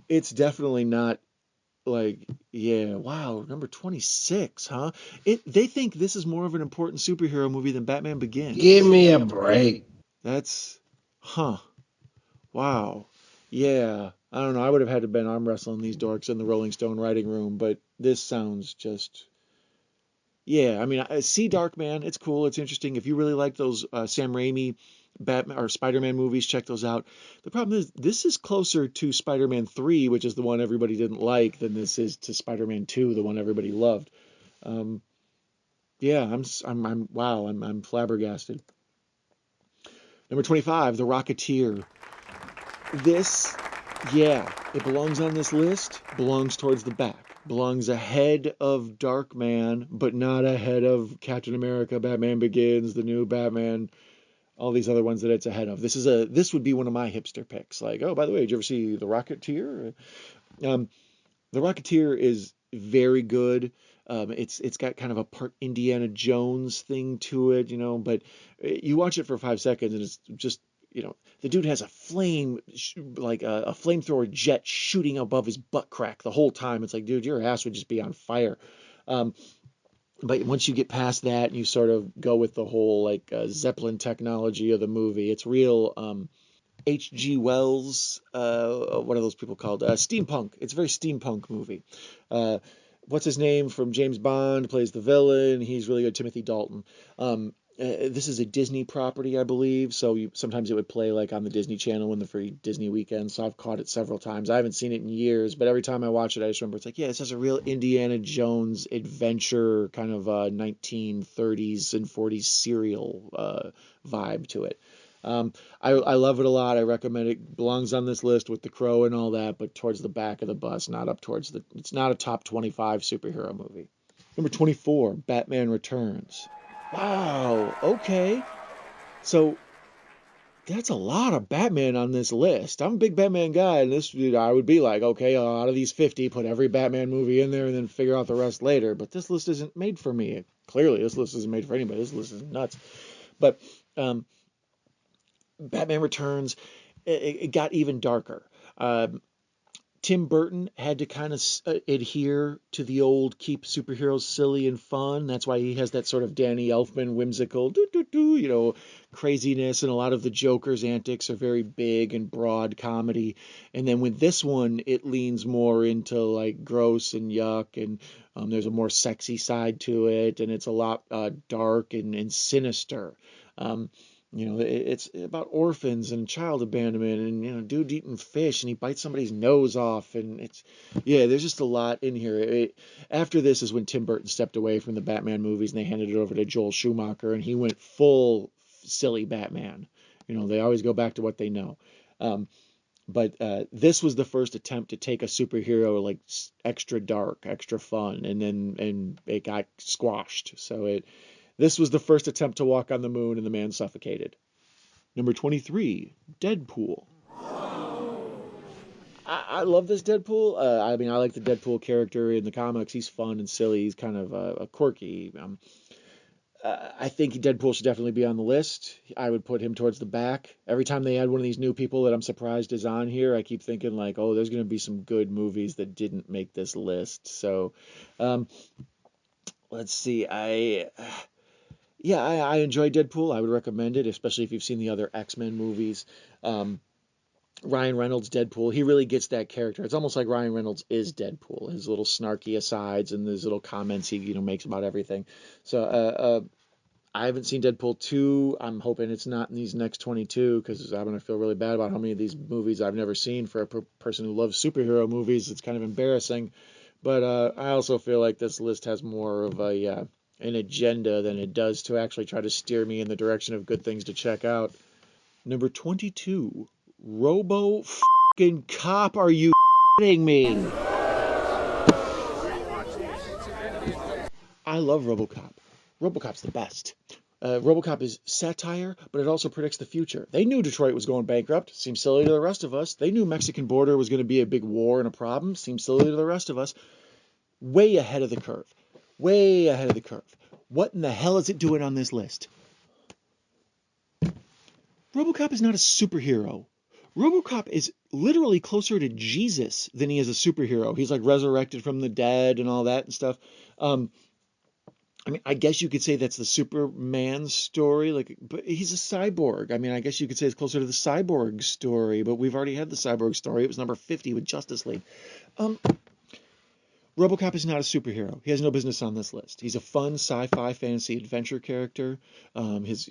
It's definitely not like, yeah, wow, number 26, huh? They think this is more of an important superhero movie than Batman Give Begins. me a break. That's, huh, wow. Yeah, I don't know. I would have had to been arm wrestling these dorks in the Rolling Stone writing room, but this sounds just yeah, I mean, I see Darkman. It's cool. It's interesting. If you really like those Sam Raimi Batman or Spider-Man movies, check those out. The problem is this is closer to Spider-Man 3, which is the one everybody didn't like, than this is to Spider-Man 2, the one everybody loved. Um, yeah, wow, I'm flabbergasted. Number 25, The Rocketeer. This, yeah, it belongs on this list, belongs towards the back, belongs ahead of Darkman, but not ahead of Captain America, Batman Begins, the new Batman, all these other ones that it's ahead of. This would be one of my hipster picks. Like, oh, by the way, did you ever see The Rocketeer? Um, The Rocketeer is very good. It's got kind of a part Indiana Jones thing to it, but you watch it for 5 seconds and it's just, the dude has a flame, like a flamethrower jet shooting above his butt crack the whole time. It's like, dude, your ass would just be on fire. Um, but once you get past that and you sort of go with the whole like Zeppelin technology of the movie, it's real. H.G. Wells, what are those people called? Steampunk. It's a very steampunk movie. Uh, what's his name from James Bond plays the villain. He's really good. Timothy Dalton. This is a Disney property, I believe. So sometimes it would play like on the Disney Channel in the free Disney weekend. So I've caught it several times. I haven't seen it in years, but every time I watch it, I just remember it's like, yeah, this has a real Indiana Jones adventure kind of 1930s and 40s serial vibe to it. I love it a lot. I recommend it. Belongs on this list with The Crow and all that, but towards the back of the bus, not up towards the. It's not a top 25 superhero movie. Number 24, Batman Returns. Wow. Okay. So that's a lot of Batman on this list. I'm a big Batman guy, and this I would be like, okay, out of these 50, put every Batman movie in there and then figure out the rest later. But this list isn't made for me. Clearly, this list isn't made for anybody. This list is nuts. But um, Batman Returns, it got even darker. Tim Burton had to kind of adhere to the old keep superheroes silly and fun. That's why he has that sort of Danny Elfman whimsical craziness, and a lot of the Joker's antics are very big and broad comedy. And then with this one, it leans more into like gross and yuck, and there's a more sexy side to it, and it's a lot dark and sinister. Um, it's about orphans and child abandonment and, dude eating fish and he bites somebody's nose off. And yeah, there's just a lot in here. After this is when Tim Burton stepped away from the Batman movies and they handed it over to Joel Schumacher and he went full silly Batman. They always go back to what they know. But this was the first attempt to take a superhero like extra dark, extra fun, and it got squashed. So this was the first attempt to walk on the moon, and the man suffocated. Number 23, Deadpool. I love this Deadpool. I mean, I like the Deadpool character in the comics. He's fun and silly. He's kind of quirky. I think Deadpool should definitely be on the list. I would put him towards the back. Every time they add one of these new people that I'm surprised is on here, I keep thinking like, oh, there's going to be some good movies that didn't make this list. So, let's see. Yeah, I enjoy Deadpool. I would recommend it, especially if you've seen the other X-Men movies. Ryan Reynolds Deadpool, he really gets that character. It's almost like Ryan Reynolds is Deadpool. His little snarky asides and his little comments he makes about everything. So I haven't seen Deadpool 2. I'm hoping it's not in these next 22 because I'm going to feel really bad about how many of these movies I've never seen for a person who loves superhero movies. It's kind of embarrassing. But I also feel like this list has more of an agenda than it does to actually try to steer me in the direction of good things to check out. Number 22, Robo fucking Cop. Are you kidding me? I love RoboCop. RoboCop's the best. RoboCop is satire, but it also predicts the future. They knew Detroit was going bankrupt. Seems silly to the rest of us. They knew Mexican border was going to be a big war and a problem. Seems silly to the rest of us. Way ahead of the curve. Way ahead of the curve. What in the hell is it doing on this list? RoboCop is not a superhero. RoboCop is literally closer to Jesus than he is a superhero. He's like resurrected from the dead and all that and stuff. Um, I mean, I guess you could say that's the Superman story, like, but he's a cyborg. I mean, I guess you could say it's closer to the cyborg story, but we've already had the cyborg story. It was number 50 with Justice League. Um, RoboCop is not a superhero. He has no business on this list. He's a fun sci-fi fantasy adventure character. His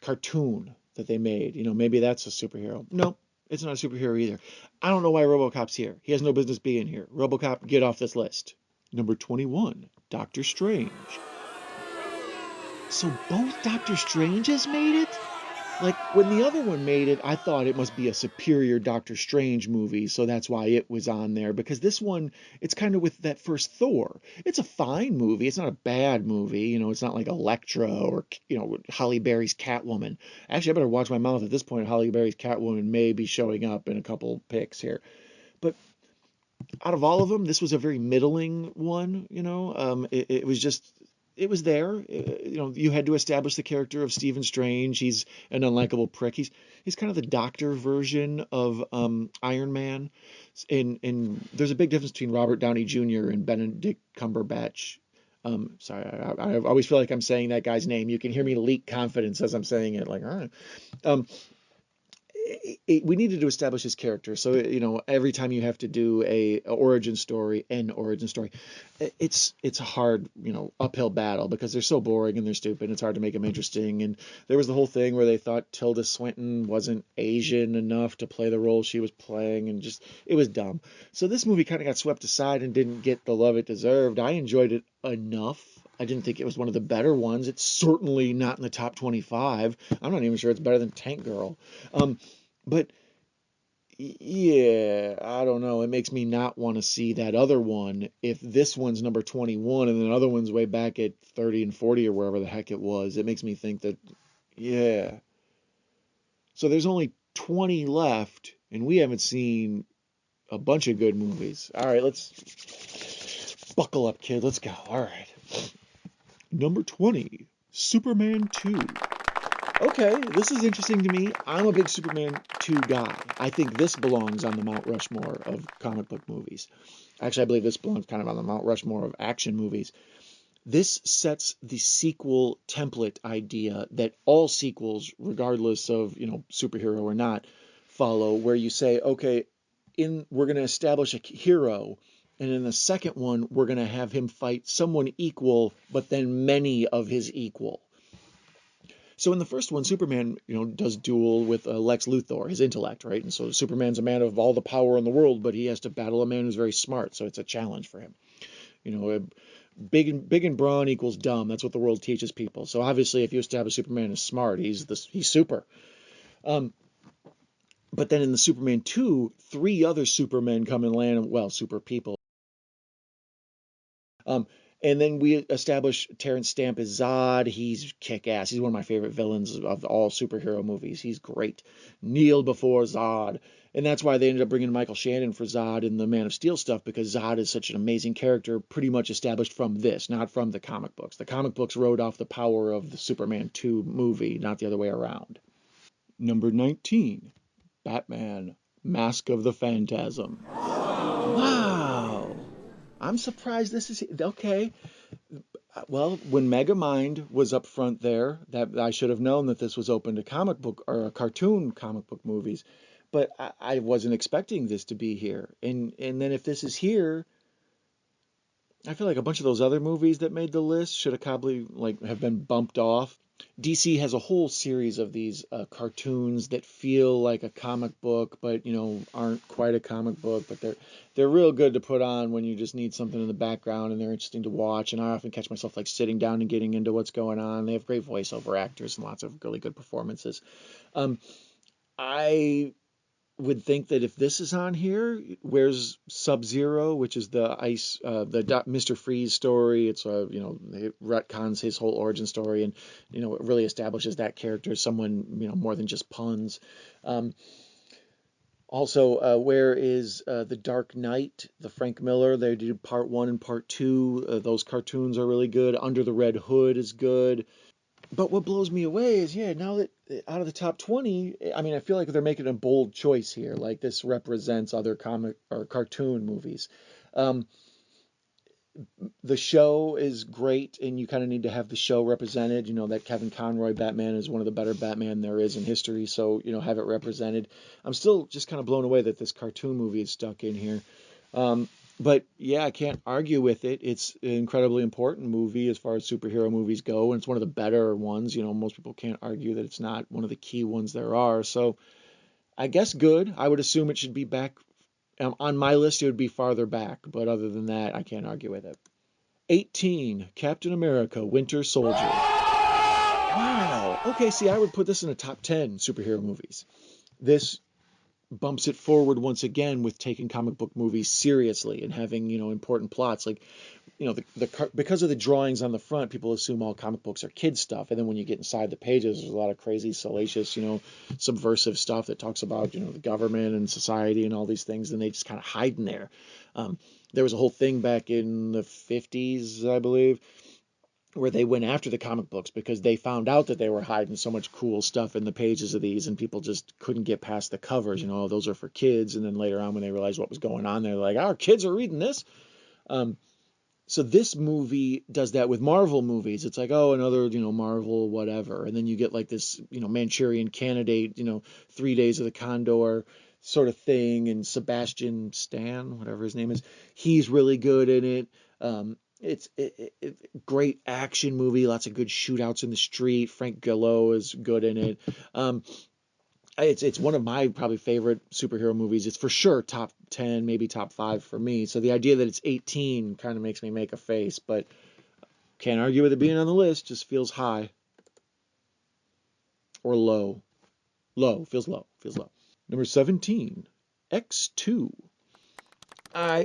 cartoon that they made, maybe that's a superhero. No, it's not a superhero either. I don't know why RoboCop's here. He has no business being here. RoboCop, get off this list. Number 21, Doctor Strange. So both Doctor Stranges made it? Like, when the other one made it, I thought it must be a superior Doctor Strange movie, so that's why it was on there. Because this one, it's kind of with that first Thor. It's a fine movie. It's not a bad movie. It's not like Elektra or, Halle Berry's Catwoman. Actually, I better watch my mouth at this point. Halle Berry's Catwoman may be showing up in a couple picks here. But out of all of them, this was a very middling one. It was just it was there. You had to establish the character of Stephen Strange. He's an unlikable prick. He's kind of the doctor version of Iron Man, and there's a big difference between Robert Downey Jr. and Benedict Cumberbatch. Sorry, I always feel like I'm saying that guy's name. You can hear me leak confidence as I'm saying it. Like, all right. Um, we needed to establish his character. So, every time you have to do an origin story, it's a hard, uphill battle because they're so boring and they're stupid. It's hard to make them interesting. And there was the whole thing where they thought Tilda Swinton wasn't Asian enough to play the role she was playing, and just it was dumb. So this movie kind of got swept aside and didn't get the love it deserved. I enjoyed it enough. I didn't think it was one of the better ones. It's certainly not in the top 25. I'm not even sure it's better than Tank Girl. But yeah, I don't know. It makes me not want to see that other one if this one's number 21 and the other one's way back at 30 and 40 or wherever the heck it was. It makes me think that, yeah. So there's only 20 left, and we haven't seen a bunch of good movies. All right, let's buckle up, kid. Let's go. All right. Number 20, Superman 2. Okay, this is interesting to me. I'm a big Superman 2 guy. I think this belongs on the Mount Rushmore of comic book movies. Actually, I believe this belongs kind of on the Mount Rushmore of action movies. This sets the sequel template idea that all sequels, regardless of, superhero or not, follow, where you say, okay, we're going to establish a hero, and in the second one, we're going to have him fight someone equal, but then many of his equal. So in the first one, Superman, does duel with Lex Luthor, his intellect, right? And so Superman's a man of all the power in the world, but he has to battle a man who's very smart, so it's a challenge for him. Big and brawn equals dumb. That's what the world teaches people. So obviously, if you establish Superman as smart, he's super. But then in the Superman 2, 3 other Supermen come and land, well, super people. And then we establish Terrence Stamp as Zod. He's kick-ass. He's one of my favorite villains of all superhero movies. He's great. Kneel before Zod. And that's why they ended up bringing Michael Shannon for Zod in the Man of Steel stuff, because Zod is such an amazing character, pretty much established from this, not from the comic books. The comic books rode off the power of the Superman 2 movie, not the other way around. Number 19, Batman, Mask of the Phantasm. Wow. I'm surprised this is okay. Well, when Megamind was up front there, that I should have known that this was open to comic book or cartoon comic book movies, but I wasn't expecting this to be here. And then if this is here, I feel like a bunch of those other movies that made the list should have probably have been bumped off. DC has a whole series of these cartoons that feel like a comic book, but aren't quite a comic book. But they're real good to put on when you just need something in the background, and they're interesting to watch. And I often catch myself sitting down and getting into what's going on. They have great voiceover actors and lots of really good performances. I would think that if this is on here, where's Sub-Zero, which is the ice, Mr. Freeze story. It's it retcons his whole origin story, and it really establishes that character as someone more than just puns. Also, where is The Dark Knight, the Frank Miller? They did part one and part two. Those cartoons are really good. Under the Red Hood is good. But what blows me away is, yeah, now that out of the top 20, I mean, I feel like they're making a bold choice here. Like this represents other comic or cartoon movies. Um, the show is great, and you kind of need to have the show represented. You know, that Kevin Conroy Batman is one of the better Batman there is in history, so, have it represented. I'm still just kind of blown away that this cartoon movie is stuck in here. But yeah, I can't argue with it. It's an incredibly important movie as far as superhero movies go, and it's one of the better ones. Most people can't argue that it's not one of the key ones there are. So I guess good. I would assume it should be back on my list. It would be farther back, but other than that, I can't argue with it. 18, Captain America, Winter Soldier. Wow. Okay, see, I would put this in the top 10 superhero movies. This bumps it forward once again with taking comic book movies seriously and having, important plots. Like, because of the drawings on the front, people assume all comic books are kid stuff. And then when you get inside the pages, there's a lot of crazy, salacious, subversive stuff that talks about, the government and society and all these things. And they just kind of hide in there. There was a whole thing back in the 50s, I believe, where they went after the comic books because they found out that they were hiding so much cool stuff in the pages of these, and people just couldn't get past the covers. Oh, those are for kids. And then later on, when they realized what was going on, they're like, our kids are reading this. So this movie does that with Marvel movies. It's like, oh, another, Marvel whatever. And then you get like this, Manchurian Candidate, 3 Days of the Condor sort of thing. And Sebastian Stan, whatever his name is, he's really good in it. It's great action movie, lots of good shootouts in the street. Frank Grillo is good in it. It's one of my probably favorite superhero movies. It's for sure top 10, maybe top 5 for me. So the idea that it's 18 kind of makes me make a face, but can't argue with it being on the list. Just feels high or low. Low, feels low, feels low. Number 17, X2.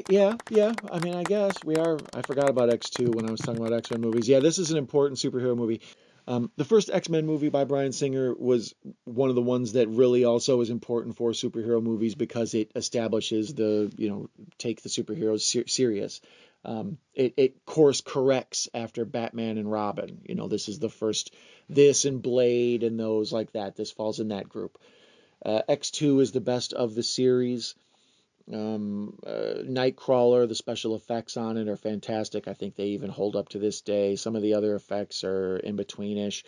Yeah. I mean, I guess we are. I forgot about X2 when I was talking about X-Men movies. Yeah, this is an important superhero movie. The first X-Men movie by Bryan Singer was one of the ones that really also is important for superhero movies because it establishes take the superheroes serious. It course corrects after Batman and Robin. This is the first, this and Blade and those like that. This falls in that group. X2 is the best of the series. Nightcrawler, the special effects on it are fantastic. I think they even hold up to this day. Some of the other effects are in betweenish.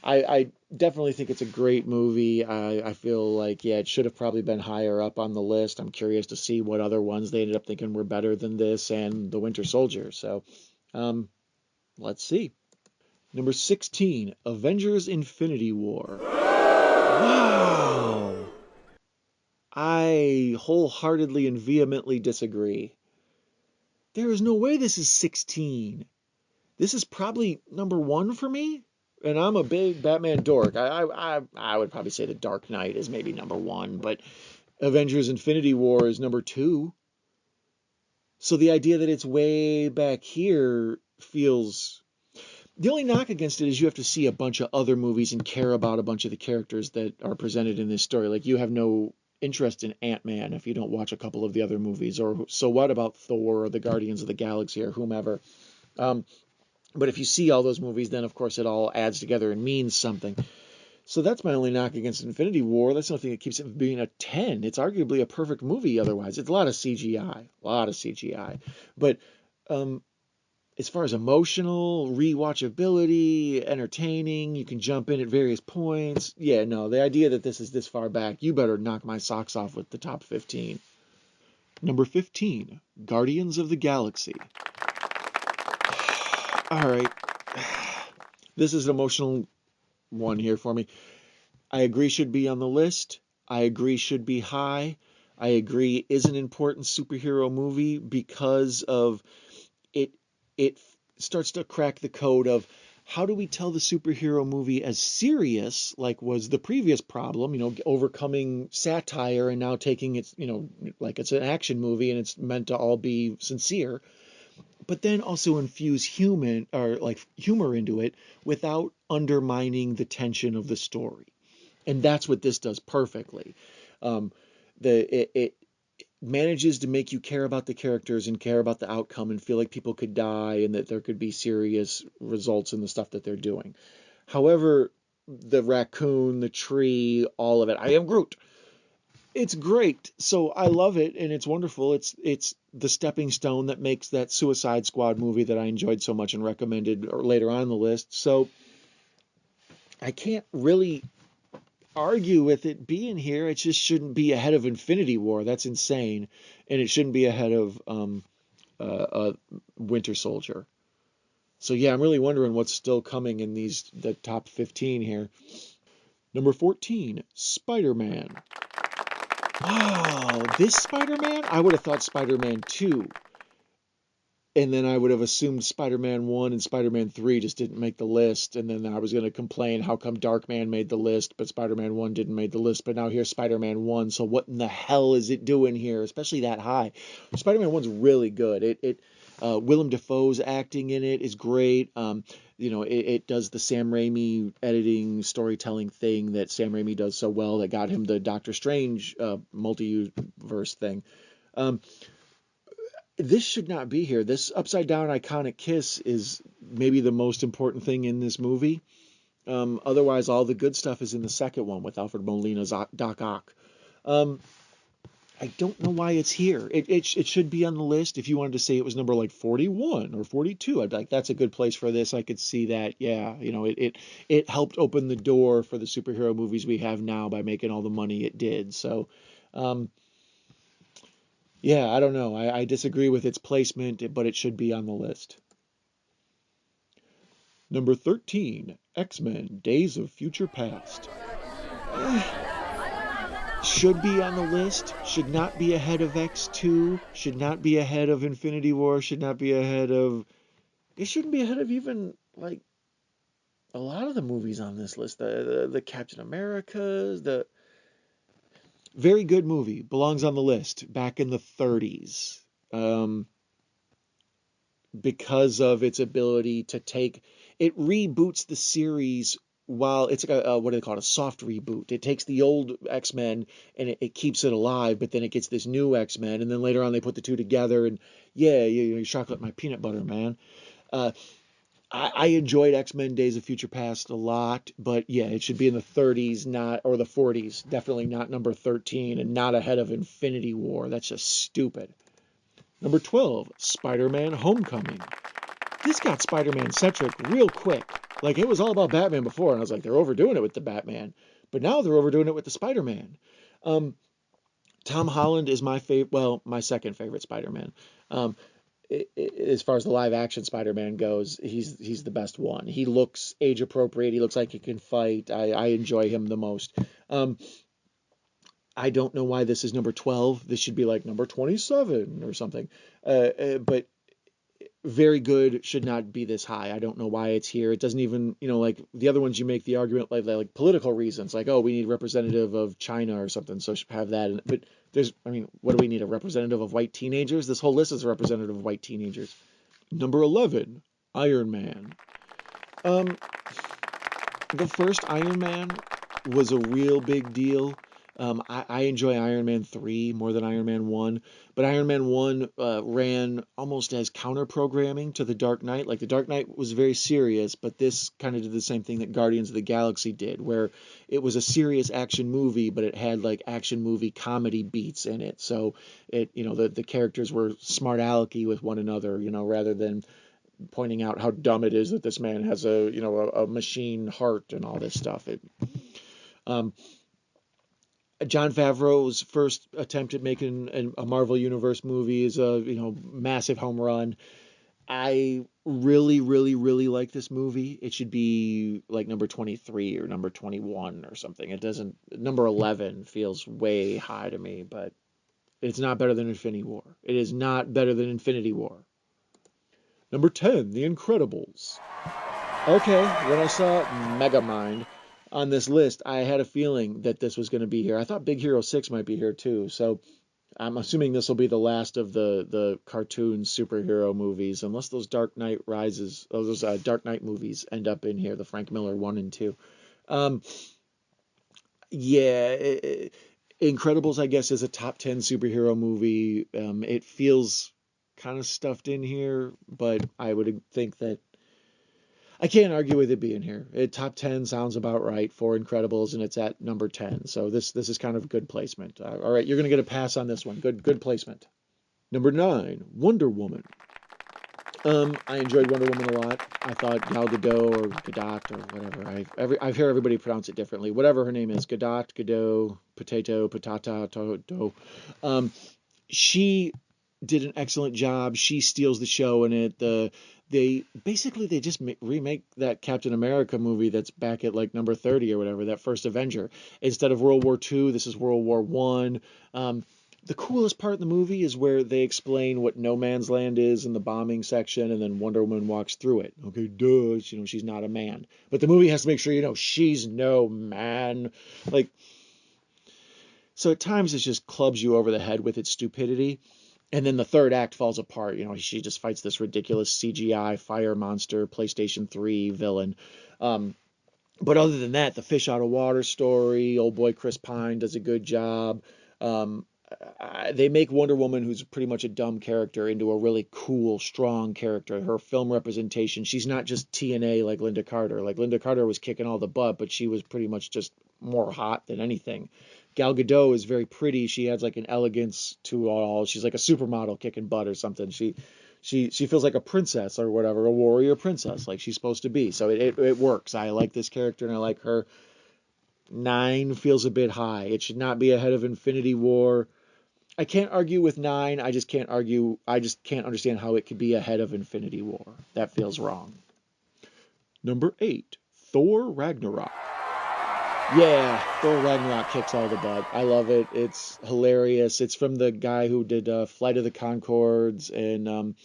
I definitely think it's a great movie. I feel like, yeah, it should have probably been higher up on the list. I'm curious to see what other ones they ended up thinking were better than this and The Winter Soldier. So, let's see. Number 16, Avengers Infinity War. Wow! I wholeheartedly and vehemently disagree. There is no way this is 16. This is probably number 1 for me, and I'm a big Batman dork. I would probably say The Dark Knight is maybe number 1, but Avengers Infinity War is number 2. So the idea that it's way back here feels... The only knock against it is you have to see a bunch of other movies and care about a bunch of the characters that are presented in this story. Like, you have no interest in Ant-Man if you don't watch a couple of the other movies, or so what about Thor or the Guardians of the Galaxy or whomever. But if you see all those movies, then of course it all adds together and means something. So that's my only knock against Infinity War. That's nothing that keeps it from being a 10. It's arguably a perfect movie otherwise. It's a lot of CGI, but as far as emotional, rewatchability, entertaining, you can jump in at various points. Yeah, no, the idea that this is this far back, you better knock my socks off with the top 15. Number 15, Guardians of the Galaxy. All right. This is an emotional one here for me. I agree should be on the list. I agree should be high. I agree is an important superhero movie because of it starts to crack the code of how do we tell the superhero movie as serious, like was the previous problem, overcoming satire and now taking it, like it's an action movie and it's meant to all be sincere, but then also infuse human or like humor into it without undermining the tension of the story. And that's what this does perfectly. it manages to make you care about the characters and care about the outcome and feel like people could die and that there could be serious results in the stuff that they're doing. However, the raccoon, the tree, all of it, I am Groot. It's great. So I love it and it's wonderful. It's the stepping stone that makes that Suicide Squad movie that I enjoyed so much and recommended later on the list. So I can't really argue with it being here. It just shouldn't be ahead of Infinity War. That's insane. And it shouldn't be ahead of Winter Soldier. So yeah, I'm really wondering what's still coming in the top 15 here. Number 14, Spider-Man. Wow, this Spider-Man? I would have thought Spider-Man 2. And then I would have assumed Spider-Man 1 and Spider-Man 3 just didn't make the list. And then I was going to complain how come Darkman made the list, but Spider-Man 1 didn't make the list. But now here's Spider-Man 1. So what in the hell is it doing here, especially that high? Spider-Man 1's really good. Willem Dafoe's acting in it is great. It does the Sam Raimi editing, storytelling thing that Sam Raimi does so well that got him the Doctor Strange multiverse thing. This should not be here. This upside down iconic kiss is maybe the most important thing in this movie. Otherwise, all the good stuff is in the second one with Alfred Molina's Doc Ock. I don't know why it's here. It should be on the list. If you wanted to say it was number like 41 or 42, I'd be like, that's a good place for this. I could see that. Yeah, it helped open the door for the superhero movies we have now by making all the money it did. So, yeah, I don't know. I disagree with its placement, but it should be on the list. Number 13, X-Men Days of Future Past. Should be on the list, should not be ahead of X2, should not be ahead of Infinity War, should not be ahead of... It shouldn't be ahead of even, like, a lot of the movies on this list. The Captain Americas, the... Very good movie, belongs on the list, back in the 30s. Because of its ability to take... It reboots the series while it's like what do they call it? A soft reboot. It takes the old X-Men and it keeps it alive, but then it gets this new X-Men, and then later on they put the two together, and yeah, you chocolate my peanut butter, man. I enjoyed X-Men Days of Future Past a lot, but yeah, it should be in the 30s, not or the 40s, definitely not number 13, and not ahead of Infinity War. That's just stupid. Number 12, Spider-Man Homecoming. This got Spider-Man centric real quick. Like, it was all about Batman before, and I was like, they're overdoing it with the Batman. But now they're overdoing it with the Spider-Man. Tom Holland is my second favorite Spider-Man. As far as the live-action Spider-Man goes, he's the best one. He looks age-appropriate. He looks like he can fight. I enjoy him the most. I don't know why this is number 12. This should be like number 27 or something. But very good, should not be this high. I don't know why it's here. It doesn't even, like the other ones you make the argument like political reasons, like, oh, we need representative of China or something, so should have that. But what do we need, a representative of white teenagers? This whole list is a representative of white teenagers. Number 11, Iron Man. The first Iron Man was a real big deal. I enjoy Iron Man 3 more than Iron Man 1, but Iron Man 1 ran almost as counter-programming to The Dark Knight. Like, The Dark Knight was very serious, but this kind of did the same thing that Guardians of the Galaxy did, where it was a serious action movie, but it had, like, action movie comedy beats in it. So, the characters were smart alecky with one another, rather than pointing out how dumb it is that this man has a machine heart and all this stuff. Jon Favreau's first attempt at making a Marvel Universe movie is a massive home run. I really, really, really like this movie. It should be like number 23 or number 21 or something. It doesn't. Number 11 feels way high to me, but it's not better than Infinity War. It is not better than Infinity War. Number 10, The Incredibles. Okay, when I saw Megamind on this list, I had a feeling that this was going to be here. I thought Big Hero 6 might be here too, so I'm assuming this will be the last of the cartoon superhero movies, unless those Dark Knight movies end up in here, the Frank Miller 1 and 2. Yeah, Incredibles, I guess, is a top 10 superhero movie. It feels kind of stuffed in here, but I would think that I can't argue with it being here. Top 10 sounds about right for Incredibles, and it's at number 10. So this is kind of good placement. All right, you're going to get a pass on this one. Good placement. Number 9, Wonder Woman. I enjoyed Wonder Woman a lot. I thought Gal Gadot or Gadot or whatever. I hear everybody pronounce it differently. Whatever her name is, Gadot, potato, patata, do. She did an excellent job. She steals the show in it. They just remake that Captain America movie that's back at like number 30 or whatever, that first Avenger. Instead of World War II, this is World War One. The coolest part in the movie is where they explain what no man's land is in the bombing section, and then Wonder Woman walks through it. Okay, duh, she's not a man. But the movie has to make sure she's no man. Like, so at times it just clubs you over the head with its stupidity. And then the third act falls apart. She just fights this ridiculous CGI fire monster, PlayStation 3 villain. But other than that, the fish out of water story, old boy Chris Pine does a good job. They make Wonder Woman, who's pretty much a dumb character, into a really cool, strong character. Her film representation, she's not just TNA like Linda Carter. Like Linda Carter was kicking all the butt, but she was pretty much just more hot than anything. Gal Gadot is very pretty. She has like an elegance to all. She's like a supermodel kicking butt or something. She feels like a princess or whatever, a warrior princess, like she's supposed to be. So it works. I like this character and I like her. 9 feels a bit high. It should not be ahead of Infinity War. I can't argue with 9. I just can't understand how it could be ahead of Infinity War. That feels wrong. Number 8, Thor Ragnarok. Yeah, Thor Ragnarok kicks all the butt. I love it. It's hilarious. It's from the guy who did Flight of the Conchords and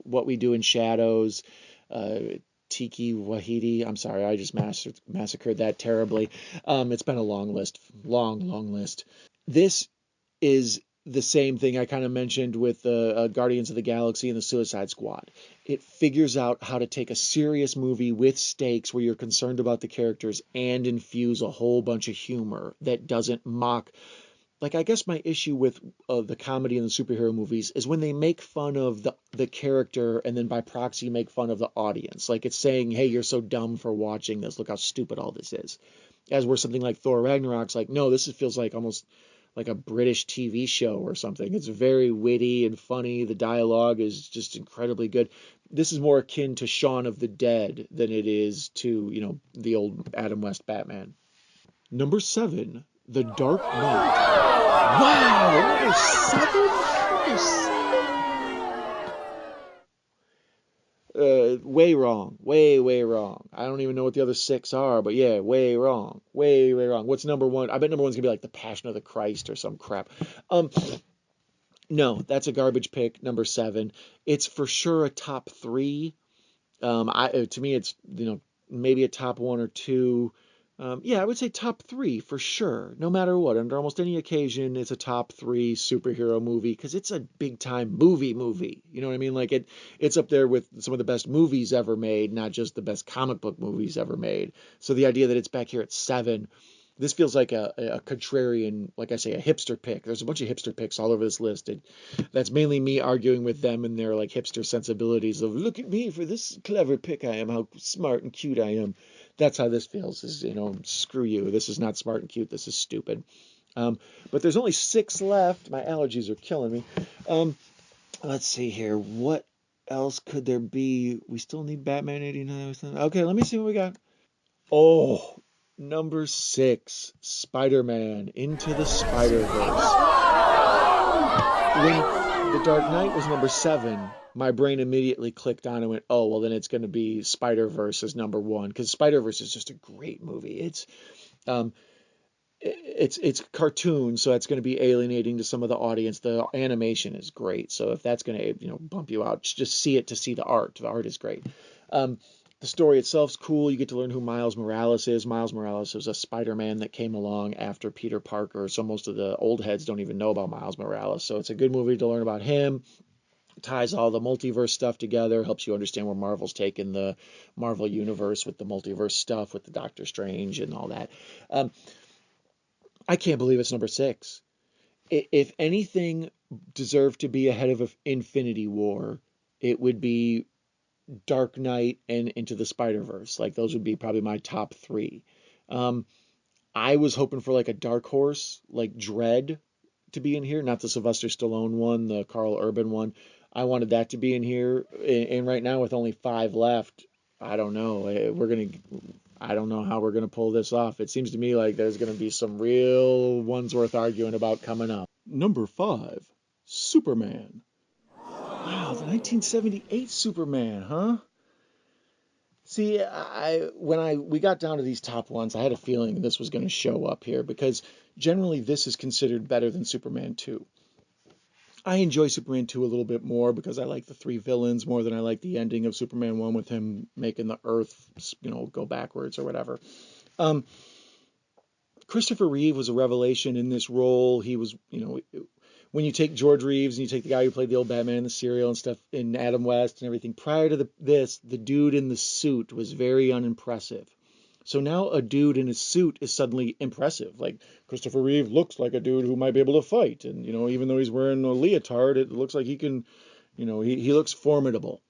What We Do in Shadows. Tiki Wahidi. I'm sorry, I just massacred that terribly. It's been a long list. This is the same thing I kind of mentioned with Guardians of the Galaxy and the Suicide Squad. It figures out how to take a serious movie with stakes where you're concerned about the characters and infuse a whole bunch of humor that doesn't mock. Like, I guess my issue with the comedy in the superhero movies is when they make fun of the character and then by proxy make fun of the audience. Like, it's saying, hey, you're so dumb for watching this. Look how stupid all this is. As where something like Thor Ragnarok's like, no, this feels like almost like a British TV show or something. It's very witty and funny. The dialogue is just incredibly good. This is more akin to Shaun of the Dead than it is to, the old Adam West Batman. Number 7, The Dark Knight. Wow, number 7? Number 7? Way wrong. Way wrong. I don't even know what the other 6 are, but yeah, way wrong. Way wrong. What's number 1? I bet number 1's gonna be like The Passion of the Christ or some crap. No, that's a garbage pick. Number 7. It's for sure a top 3. To me, it's maybe a top 1 or 2. Yeah, I would say top 3 for sure. No matter what, under almost any occasion, it's a top 3 superhero movie because it's a big time movie. You know what I mean? Like it's up there with some of the best movies ever made, not just the best comic book movies ever made. So the idea that it's back here at 7, this feels like a contrarian, like I say, a hipster pick. There's a bunch of hipster picks all over this list. That's mainly me arguing with them and their like hipster sensibilities of look at me for this clever pick I am, how smart and cute I am. That's how this feels. Is screw you. This is not smart and cute. This is stupid. But there's only 6 left. My allergies are killing me. Let's see here. What else could there be? We still need Batman 89. Okay, let me see what we got. Oh, number 6, Spider-Man Into the Spider-Verse. When The Dark Knight was number 7, my brain immediately clicked on and went, oh, well, then it's going to be Spider-Verse as number 1, because Spider-Verse is just a great movie. It's cartoon, so that's going to be alienating to some of the audience. The animation is great, so if that's going to bump you out, just see it to see the art. The art is great. The story itself's cool. You get to learn who Miles Morales is. Miles Morales was a Spider-Man that came along after Peter Parker, so most of the old heads don't even know about Miles Morales. So it's a good movie to learn about him. Ties all the multiverse stuff together, helps you understand where Marvel's taken the Marvel universe with the multiverse stuff, with the Doctor Strange and all that. I can't believe it's number 6. If anything deserved to be ahead of Infinity War, it would be Dark Knight and Into the Spider-Verse. Like those would be probably my top 3. Um, I was hoping for like a dark horse, like Dread, to be in here, not the Sylvester Stallone one, the Carl Urban one. I wanted that to be in here, and right now with only 5 left, I don't know. I don't know how we're gonna pull this off. It seems to me like there's gonna be some real ones worth arguing about coming up. Number 5, Superman. Wow, the 1978 Superman, huh? See, we got down to these top ones, I had a feeling this was going to show up here because generally this is considered better than Superman 2. I enjoy Superman 2 a little bit more because I like the 3 villains more than I like the ending of Superman 1 with him making the Earth, go backwards or whatever. Christopher Reeve was a revelation in this role. He was, when you take George Reeves and you take the guy who played the old Batman in the serial and stuff, and Adam West and everything, prior to the dude in the suit was very unimpressive. So now a dude in a suit is suddenly impressive. Like Christopher Reeve looks like a dude who might be able to fight, and even though he's wearing a leotard, it looks like he can, he looks formidable.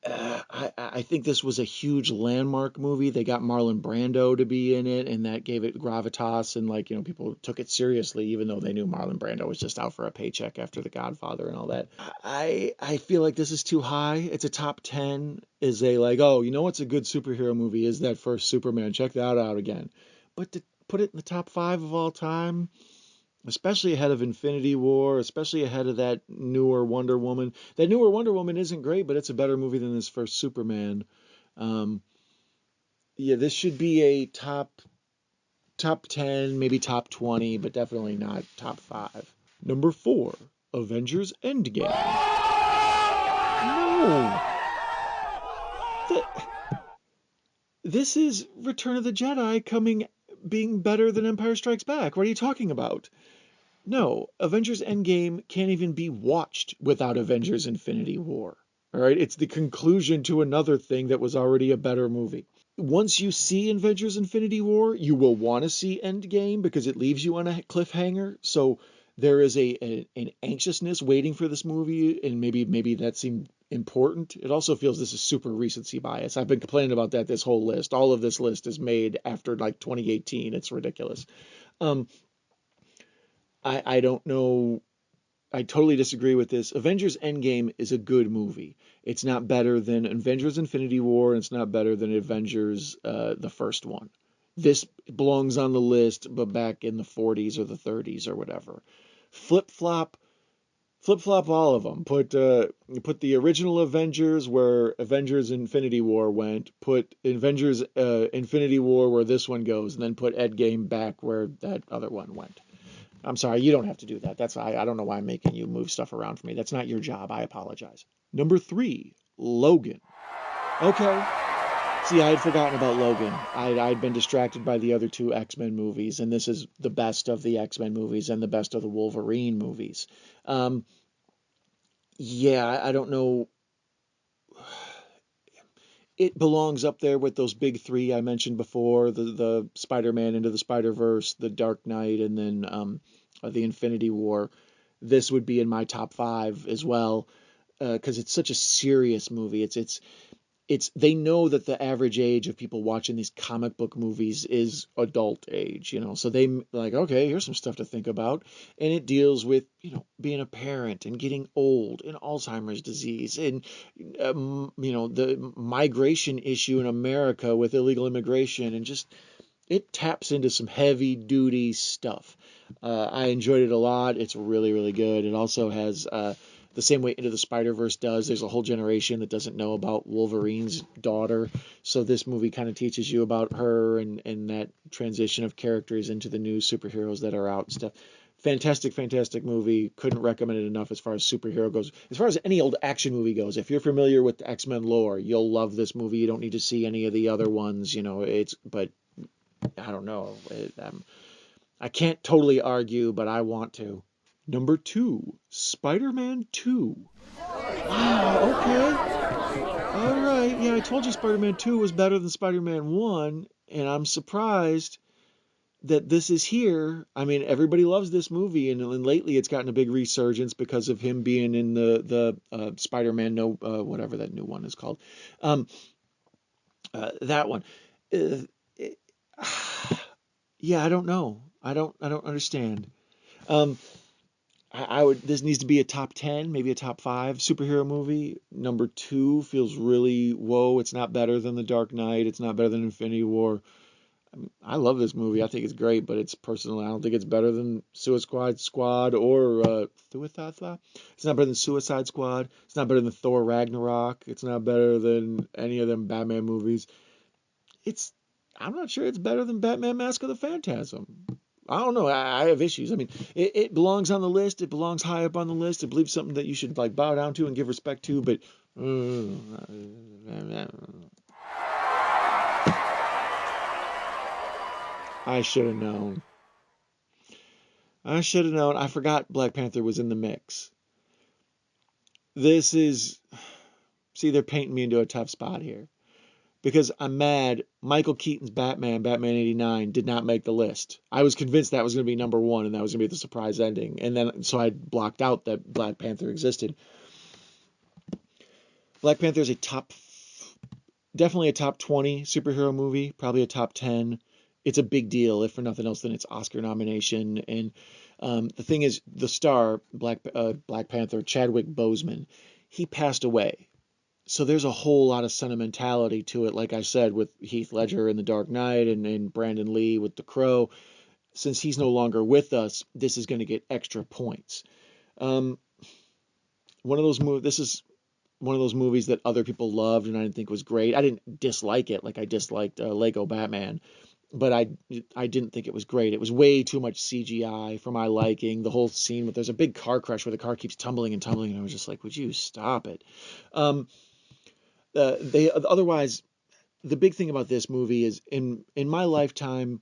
I think this was a huge landmark movie. They got Marlon Brando to be in it, and that gave it gravitas, and people took it seriously, even though they knew Marlon Brando was just out for a paycheck after The Godfather and all that. I feel like this is too high. It's a top 10. Is a like, oh, what's a good superhero movie? Is that first Superman? Check that out again. But to put it in the top 5 of all time, especially ahead of Infinity War, especially ahead of that newer Wonder Woman. That newer Wonder Woman isn't great, but it's a better movie than this first Superman. This should be a top 10, maybe top 20, but definitely not top 5. Number 4, Avengers Endgame. No. This is Return of the Jedi being better than Empire Strikes Back. What are you talking about? No, Avengers Endgame can't even be watched without Avengers Infinity War. All right, it's the conclusion to another thing that was already a better movie. Once you see Avengers Infinity War, you will want to see Endgame because it leaves you on a cliffhanger. So there is an anxiousness waiting for this movie, and maybe that seemed important. It also feels this is super recency bias. I've been complaining about that this whole list. All of this list is made after like 2018. It's ridiculous. I don't know. I totally disagree with this. Avengers Endgame is a good movie. It's not better than Avengers Infinity War, and it's not better than Avengers, the first one. This belongs on the list, but back in the 40s or the 30s or whatever. Flip-flop all of them. Put the original Avengers where Avengers Infinity War went. Put Avengers Infinity War where this one goes, and then put Endgame back where that other one went. I'm sorry, you don't have to do that. I don't know why I'm making you move stuff around for me. That's not your job. I apologize. Number 3, Logan. Okay. See, I had forgotten about Logan. I'd been distracted by the other 2 X-Men movies, and this is the best of the X-Men movies and the best of the Wolverine movies. I don't know. It belongs up there with those big 3 I mentioned before, the Spider-Man Into the Spider-Verse, the Dark Knight, and then the Infinity War. This would be in my top 5 as well, because it's such a serious movie. They know that the average age of people watching these comic book movies is adult age, so they like, okay, here's some stuff to think about. And it deals with, being a parent and getting old and Alzheimer's disease and, the migration issue in America with illegal immigration, and just, it taps into some heavy duty stuff. I enjoyed it a lot. It's really, really good. It also has, the same way Into the Spider-Verse does. There's a whole generation that doesn't know about Wolverine's daughter. So this movie kind of teaches you about her and that transition of characters into the new superheroes that are out and stuff. Fantastic, fantastic movie. Couldn't recommend it enough as far as superhero goes. As far as any old action movie goes, if you're familiar with the X-Men lore, you'll love this movie. You don't need to see any of the other ones, but I don't know. I can't totally argue, but I want to. Number 2, Spider-Man 2. Wow, okay. All right. Yeah, I told you Spider-Man 2 was better than Spider-Man 1. And I'm surprised that this is here. I mean, everybody loves this movie, and lately it's gotten a big resurgence because of him being in the Spider-Man, no, whatever that new one is called, um, that one. Uh, it- yeah, I don't know. I don't understand. Um, I would. This needs to be a top 10, maybe a top five superhero movie. Number two feels really whoa. It's not better than The Dark Knight. It's not better than Infinity War. I love this movie. I think it's great, but it's personal. I don't think it's better than Suicide Squad or Thuathatha. It's not better than Suicide Squad. It's not better than Thor Ragnarok. It's not better than any of them Batman movies. It's I'm not sure it's better than Batman Mask of the Phantasm. I don't know. I have issues. I mean, it belongs on the list. It belongs high up on the list. I believe something that you should like bow down to and give respect to. But I should have known. I should have known. I forgot Black Panther was in the mix. This is, see, they're painting me into a tough spot here because I'm mad. Michael Keaton's Batman, Batman '89, did not make the list. I was convinced that was going to be number one and that was going to be the surprise ending. And then, so I blocked out that Black Panther existed. Black Panther is definitely a top 20 superhero movie, probably a top 10. It's a big deal, if for nothing else, than its Oscar nomination. And the thing is, the star, Black Panther, Chadwick Boseman, he passed away. So there's a whole lot of sentimentality to it, like I said, with Heath Ledger in The Dark Knight and Brandon Lee with The Crow. Since he's no longer with us, this is going to get extra points. Um, one of those movies. This is one of those movies that other people loved and I didn't think was great. I didn't dislike it like I disliked Lego Batman, but I didn't think it was great. It was way too much CGI for my liking. The whole scene with there's a big car crash where the car keeps tumbling and tumbling, and I was just like, would you stop it? Um, they otherwise the big thing about this movie is in my lifetime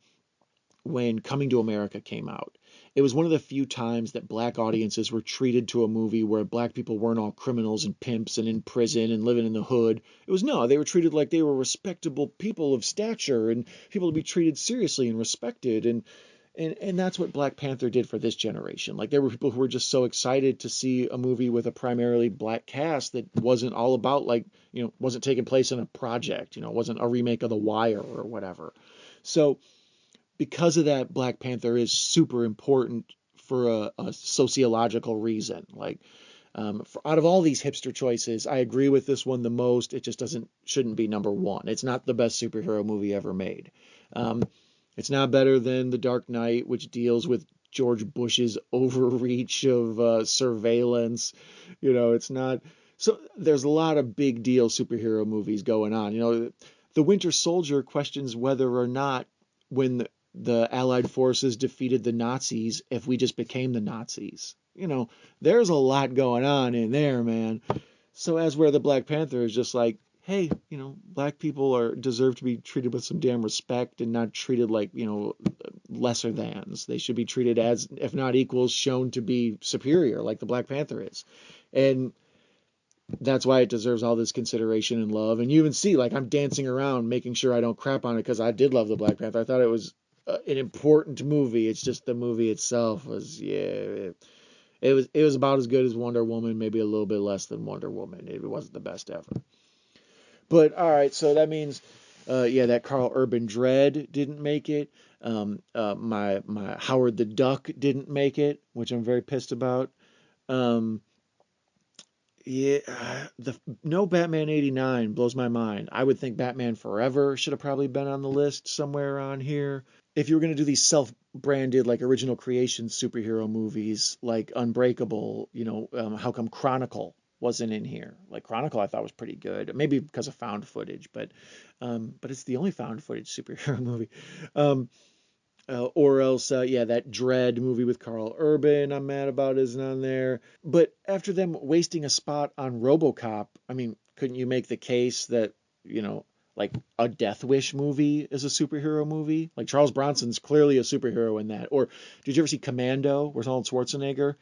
when Coming to America came out. It was one of the few times that black audiences were treated to a movie where black people weren't all criminals and pimps and in prison and living in the hood. It was no, they were treated like they were respectable people of stature and people to be treated seriously and respected. And that's what Black Panther did for this generation. Like there were people who were just so excited to see a movie with a primarily black cast that wasn't all about like, wasn't taking place in a project, wasn't a remake of The Wire or whatever. So because of that, Black Panther is super important for a sociological reason. Like, out of all these hipster choices, I agree with this one the most. It just shouldn't be number one. It's not the best superhero movie ever made. Um, it's not better than The Dark Knight, which deals with George Bush's overreach of surveillance. It's not. So there's a lot of big deal superhero movies going on. The Winter Soldier questions whether or not when the Allied forces defeated the Nazis, if we just became the Nazis. There's a lot going on in there, man. So as where the Black Panther is just like, hey, black people deserve to be treated with some damn respect and not treated like, lesser thans. They should be treated as, if not equals, shown to be superior, like the Black Panther is. And that's why it deserves all this consideration and love. And you even see, like, I'm dancing around making sure I don't crap on it because I did love the Black Panther. I thought it was an important movie. It's just the movie itself was, yeah, it was about as good as Wonder Woman, maybe a little bit less than Wonder Woman. It wasn't the best ever. But all right, so that means, yeah, that Carl Urban Dread didn't make it. My Howard the Duck didn't make it, which I'm very pissed about. Um, Yeah, the no Batman '89 blows my mind. I would think Batman Forever should have probably been on the list somewhere around here. If you were going to do these self-branded, like original creation superhero movies, like Unbreakable, how come Chronicle wasn't in here? Like Chronicle, I thought was pretty good, maybe because of found footage, but it's the only found footage superhero movie. Um, or else, yeah, that Dread movie with Carl Urban, I'm mad about isn't on there. But after them wasting a spot on RoboCop, I mean, couldn't you make the case that, like a Death Wish movie is a superhero movie? Like Charles Bronson's clearly a superhero in that. Or did you ever see Commando, where's Arnold Schwarzenegger?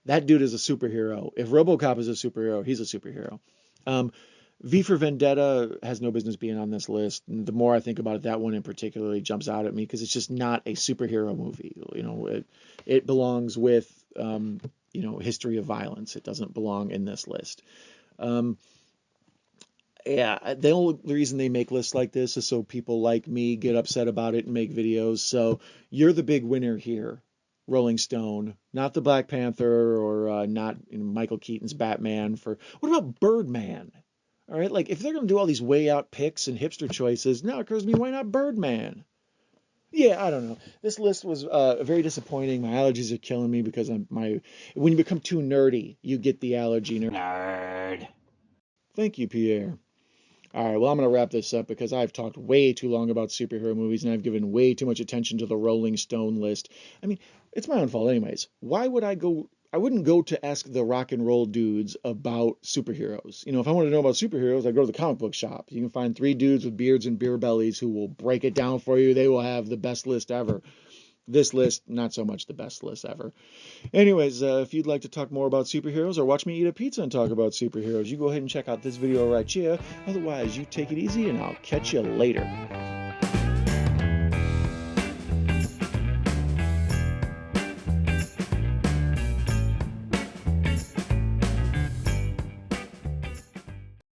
That dude is a superhero. If RoboCop is a superhero, he's a superhero. Um, V for Vendetta has no business being on this list. And the more I think about it, that one in particularly jumps out at me because it's just not a superhero movie. It belongs with History of Violence. It doesn't belong in this list. Um, yeah, the only reason they make lists like this is so people like me get upset about it and make videos. So you're the big winner here, Rolling Stone, not the Black Panther or not Michael Keaton's Batman. What about Birdman? All right, like if they're gonna do all these way out picks and hipster choices, now it occurs to me, why not Birdman? Yeah, I don't know. This list was very disappointing. My allergies are killing me because when you become too nerdy, you get the allergy. Nerd. Thank you, Pierre. All right, well, I'm going to wrap this up because I've talked way too long about superhero movies and I've given way too much attention to the Rolling Stone list. I mean, it's my own fault anyways. Why would I go? I wouldn't go to ask the rock and roll dudes about superheroes. If I wanted to know about superheroes, I'd go to the comic book shop. You can find 3 dudes with beards and beer bellies who will break it down for you. They will have the best list ever. This list, not so much the best list ever. Anyways, if you'd like to talk more about superheroes or watch me eat a pizza and talk about superheroes, you go ahead and check out this video right here. Otherwise, you take it easy and I'll catch you later.